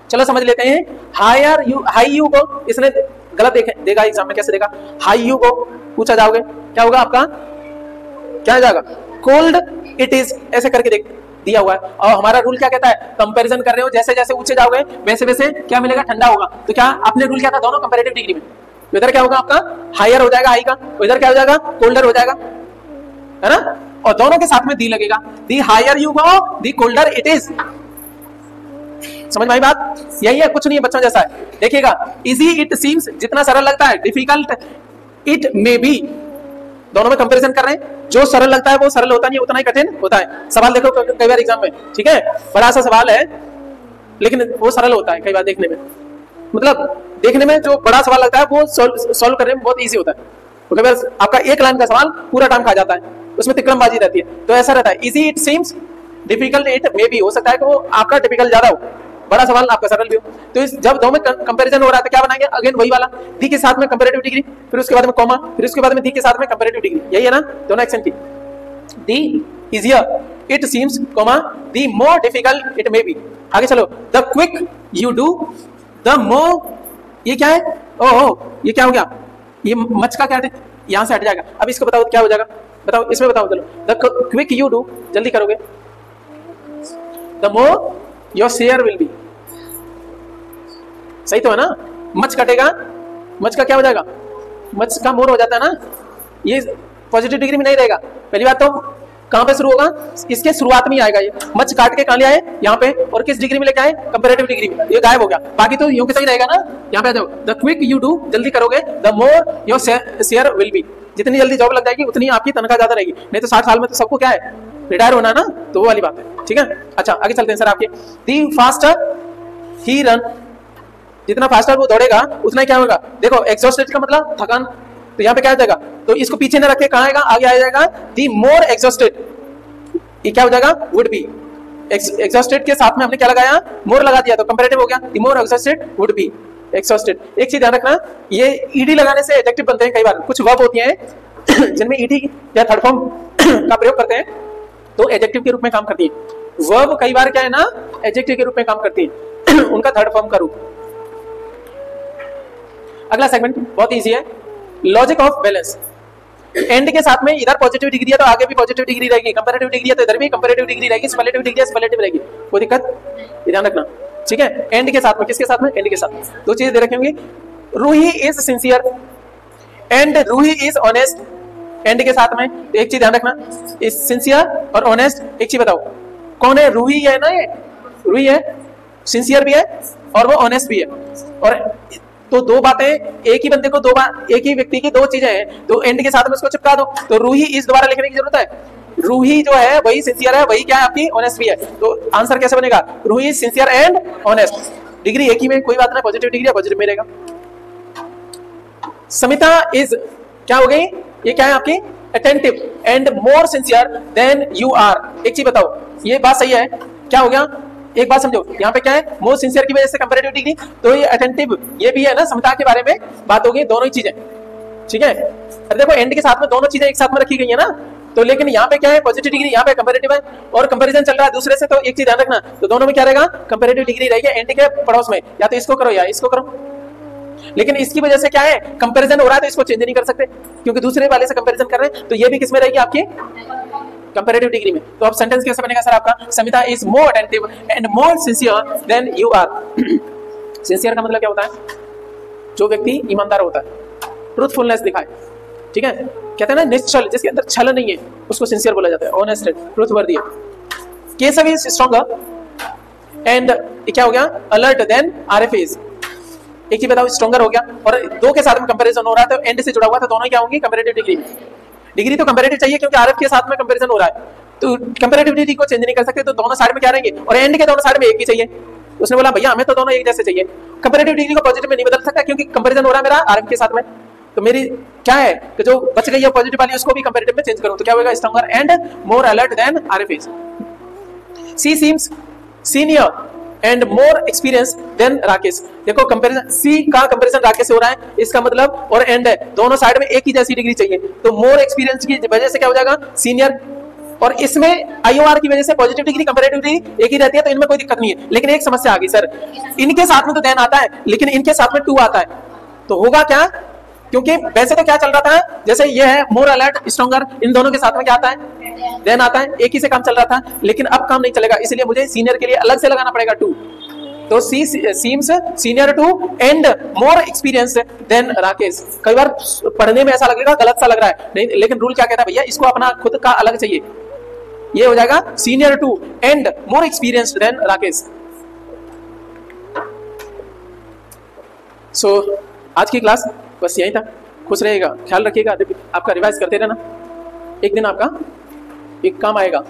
चलो समझ लेते हैं। Higher you, high you go, इसने गलत देगा एग्जाम में, कैसे देगा, हाई यू गो पूछा जाओगे, क्या होगा आपका, क्या जाएगा, कोल्ड इट इज, ऐसे करके दिया हुआ है। और हमारा रूल क्या कहता है, कंपैरिजन कर रहे हो, जैसे जैसे ऊंचे जाओगे वैसे वैसे क्या मिलेगा, ठंडा होगा। तो क्या आपने रूल क्या था, दोनों कंपैरेटिव डिग्री में, इधर क्या होगा आपका हायर हो जाएगा हाई का, इधर क्या हो जाएगा कोल्डर हो जाएगा, है ना, और दोनों के साथ में दी लगेगा, the higher you go the colder it is. समझ में आई बात, यही है, कुछ नहीं है बच्चों जैसा है। देखिएगा, इजी इट सीम्स जितना सरल लगता है, डिफिकल्ट इट मे बी, दोनों में कंपैरिजन कर रहे हैं, जो सरल लगता है वो सरल होता नहीं, उतना ही कठिन होता है। सवाल देखो कई बार एग्जाम में, ठीक है, बड़ा सा सवाल है लेकिन वो सरल होता है कई बार देखने में, मतलब देखने में जो बड़ा सवाल लगता है वो सॉल्व करने में बहुत ईजी होता है, तो कई बार आपका एक लाइन का सवाल पूरा टाइम खा जाता है, उसमें तिकड़मबाजी रहती है। तो ऐसा रहता है, easy it seems difficult it may B, हो सकता है कि वो आपका डिफिकल्ट ज्यादा हो, बड़ा सवाल आपका सरल भी हो। तो इस जब दो में कंपैरिजन हो रहा है तो क्या बनाएंगे, अगेन वही वाला, दी के साथ में कंपैरेटिव डिग्री, फिर उसके बाद में कॉमा, फिर उसके बाद में दी के साथ में कंपैरेटिव डिग्री, यही है ना दोनों एक्शन की। The easier it seems, comma the more difficult it may be. आगे चलो, the quick you do the more, ये क्या है, ओह ये क्या हो गया, ये मच का क्या है, यहां से हट जाएगा। अब इसको बताओ क्या हो जाएगा, बताओ इसमें बताओ, चलो द क्विक यू डू, जल्दी करोगे, the more your share will be, सही तो है ना, मच कटेगा, मच का क्या हो जाएगा, मच का मोर हो जाता है ना, ये पॉजिटिव डिग्री में नहीं रहेगा। पहली बात तो कहां पे शुरू होगा, इसके शुरुआत में ही आएगा, ये मच काट के कहां ले आए, यहाँ पे, और किस डिग्री में लेके आए, कंपैरेटिव डिग्री में, ये गायब हो गया, बाकी तो यूं के सही रहेगा ना। यहाँ पे आ जाओ, द क्विक यू डू, जल्दी करोगे, the more your share will be, जितनी जल्दी जॉब लग जाएगी उतनी आपकी तनख्वाह ज्यादा रहेगी, नहीं तो 60 साल में तो सबको क्या है, रिटायर होना ना, तो वो वाली बात है। ठीक है, अच्छा आगे चलते हैं सर आपके, दी फास्टर ही रन, जितना फास्टर वो दौड़ेगा उतना ही क्या होगा, देखो एग्जॉस्टेड का मतलब थकान, तो यहाँ पे क्या हो जाएगा, तो इसको पीछे न रखे कहाँ आएगा, आगे आ जाएगा, दी मोर एग्जॉस्टेड, ये क्या हो जाएगा, वुड बी, एग्जॉस्टेड के साथ में हमने क्या लगाया, मोर लगा दिया तो कंपैरेटिव हो गया, दी मोर एग्जॉस्टेड वुड बी एग्जॉस्टेड। एक चीज ध्यान रखना, ये ईडी लगाने से एडजेक्टिव बनते हैं, कई बार कुछ वर्ब होती हैं जिनमें ईडी या थर्ड फॉर्म का प्रयोग करते हैं तो एडजेक्टिव के रूप में काम करती है, वर्ब कई बार क्या है ना एडजेक्टिव के रूप में काम करती है उनका थर्ड फॉर्म का रूप। अगला सेगमेंट बहुत इजी है, लॉजिक ऑफ बैलेंस। एंड के साथ में इधर पॉजिटिव डिग्री है तो आगे भी पॉजिटिव डिग्री रहेगी, कंपैरेटिव डिग्री है तो इधर भी कंपैरेटिव डिग्री रहेगी, सुपरलेटिव डिग्री है सुपरलेटिव रहेगी, कोई दिक्कत, ध्यान रखना। ठीक है, एंड के साथ में, किसके साथ में, एंड के साथ, दो चीजें दे रखी होंगी, Roohi is sincere and Roohi is honest, and के साथ में एक चीज ध्यान रखना, इज सिंसियर और ऑनेस्ट। एक चीज बताओ कौन है, रूही है ना, ये रूही है, सिंसियर भी है और वो ऑनेस्ट भी है, और तो दो बातें, एक ही बंदे को दो बार, एक ही व्यक्ति की दो चीजें हैं, तो एंड के साथ में उसको चिपका दो, तो रूही इस दोबारा लिखने की जरूरत है, रूही जो है वही सिंसियर है, वही क्या है आपकी ऑनेस्ट भी है, तो आंसर कैसे बनेगा, Roohi is sincere and honest, degree एक ही में, कोई बात नहीं, पॉजिटिव डिग्री है पॉजिटिव में रहेगा। समिता इज क्या हो गई, ये क्या है आपकी, attentive and more sincere than you are. एक चीज बताओ, ये बात सही है, क्या हो गया, एक बात समझो, यहाँ पे क्या है, मोर सिंसियर की वजह से कंपैरेटिव डिग्री, तो ये अटेंटिव ये भी है ना, समता के बारे में बात होगी, दोनों ही चीजें। ठीक है, अरे देखो एंड के साथ में दोनों चीजें एक साथ में रखी गई है ना, तो लेकिन यहाँ पे क्या है, पॉजिटिव डिग्री, यहाँ पे कंपैरेटिव है और कंपैरिजन चल रहा है दूसरे से, तो एक चीज ध्यान रखना, तो दोनों में क्या रहेगा, कंपैरेटिव डिग्री रहेगी एंड के पड़ोस में, या तो इसको करो या इसको करो, लेकिन इसकी वजह से क्या है, कंपैरिजन हो रहा है तो इसको चेंज नहीं कर सकते क्योंकि दूसरे वाले से कंपैरिजन कर रहे हैं, तो ये भी किसमें रहेगी आपकी कंपैरेटिव डिग्री में। तो अब सेंटेंस कैसे बनेगा सर आपका, Samita is more attentive and more sincere than you are. Sincere का मतलब क्या होता है, जो व्यक्ति ईमानदार होता है, ट्रूथफुलनेस दिखाए, ठीक है, कहते हैं ना निश्चल, जिसके अंदर छल नहीं है उसको सिंसियर बोला जाता है, ऑनेस्ट है, ट्रूथवर्दी है। केशव इज स्ट्रॉन्गर एंड क्या हो गया, अलर्ट देन आरएफ इज। एक ही बताओ, स्ट्रॉन्गर हो गया और दो के साथ में कंपैरिजन हो रहा है तो एंड से जुड़ा हुआ था, दोनों क्या होंगी, कंपैरेटिव डिग्री में। डिग्री तो कंपैरेटिव चाहिए क्योंकि आरएफ के साथ में कंपैरिजन हो रहा है, तो कंपैरेटिव डिग्री को चेंज नहीं कर सकते, तो दोनों साइड में क्या रहेंगे, और एंड के दोनों साइड में एक ही चाहिए, उसने बोला भैया हमें तो दोनों एक जैसे चाहिए, कंपैरेटिव डिग्री को पॉजिटिव में नहीं बदल सकता क्योंकि कंपैरिजन हो रहा है मेरा आरएफ के साथ में। तो मेरी क्या है कि जो बच गई है पॉजिटिव वाली उसको भी कंपैरेटिव में चेंज करूं तो क्या होगा, stronger and more alert than RF is. She seems senior and more experience than Rakesh. देखो कंपैरिजन सी का कंपैरिजन राकेश से हो रहा है, इसका मतलब और एंड है, दोनों साइड में एक ही जैसी डिग्री चाहिए, तो मोर एक्सपीरियंस की वजह से क्या हो जाएगा, सीनियर। और इसमें आईओआर की वजह से पॉजिटिव डिग्री कंपैरेटिव डिग्री एक ही रहती है, तो इनमें कोई दिक्कत नहीं है। लेकिन एक समस्या आ गई सर, इनके साथ में तो देन आता है लेकिन इनके साथ में टू आता है, तो होगा क्या, क्योंकि वैसे तो क्या चल रहा था, जैसे ये है मोर अलर्ट स्ट्रॉन्गर, इन दोनों के साथ में क्या आता है, देन आता है, एक ही से काम चल रहा था, लेकिन अब काम नहीं चलेगा, इसलिए मुझे सीनियर के लिए अलग से लगाना पड़ेगा टू। तो she seems senior to and more experience than Rakesh. कई बार पढ़ने में ऐसा लगेगा गलत सा लग रहा है, नहीं, लेकिन रूल क्या कहता है भैया, इसको अपना खुद का अलग चाहिए, ये हो जाएगा senior to and more experience than Rakesh. So आज की क्लास बस यही था, खुश रहेगा, ख्याल रखिएगा, आपका रिवाइज करते रहना, एक दिन आपका एक काम आएगा।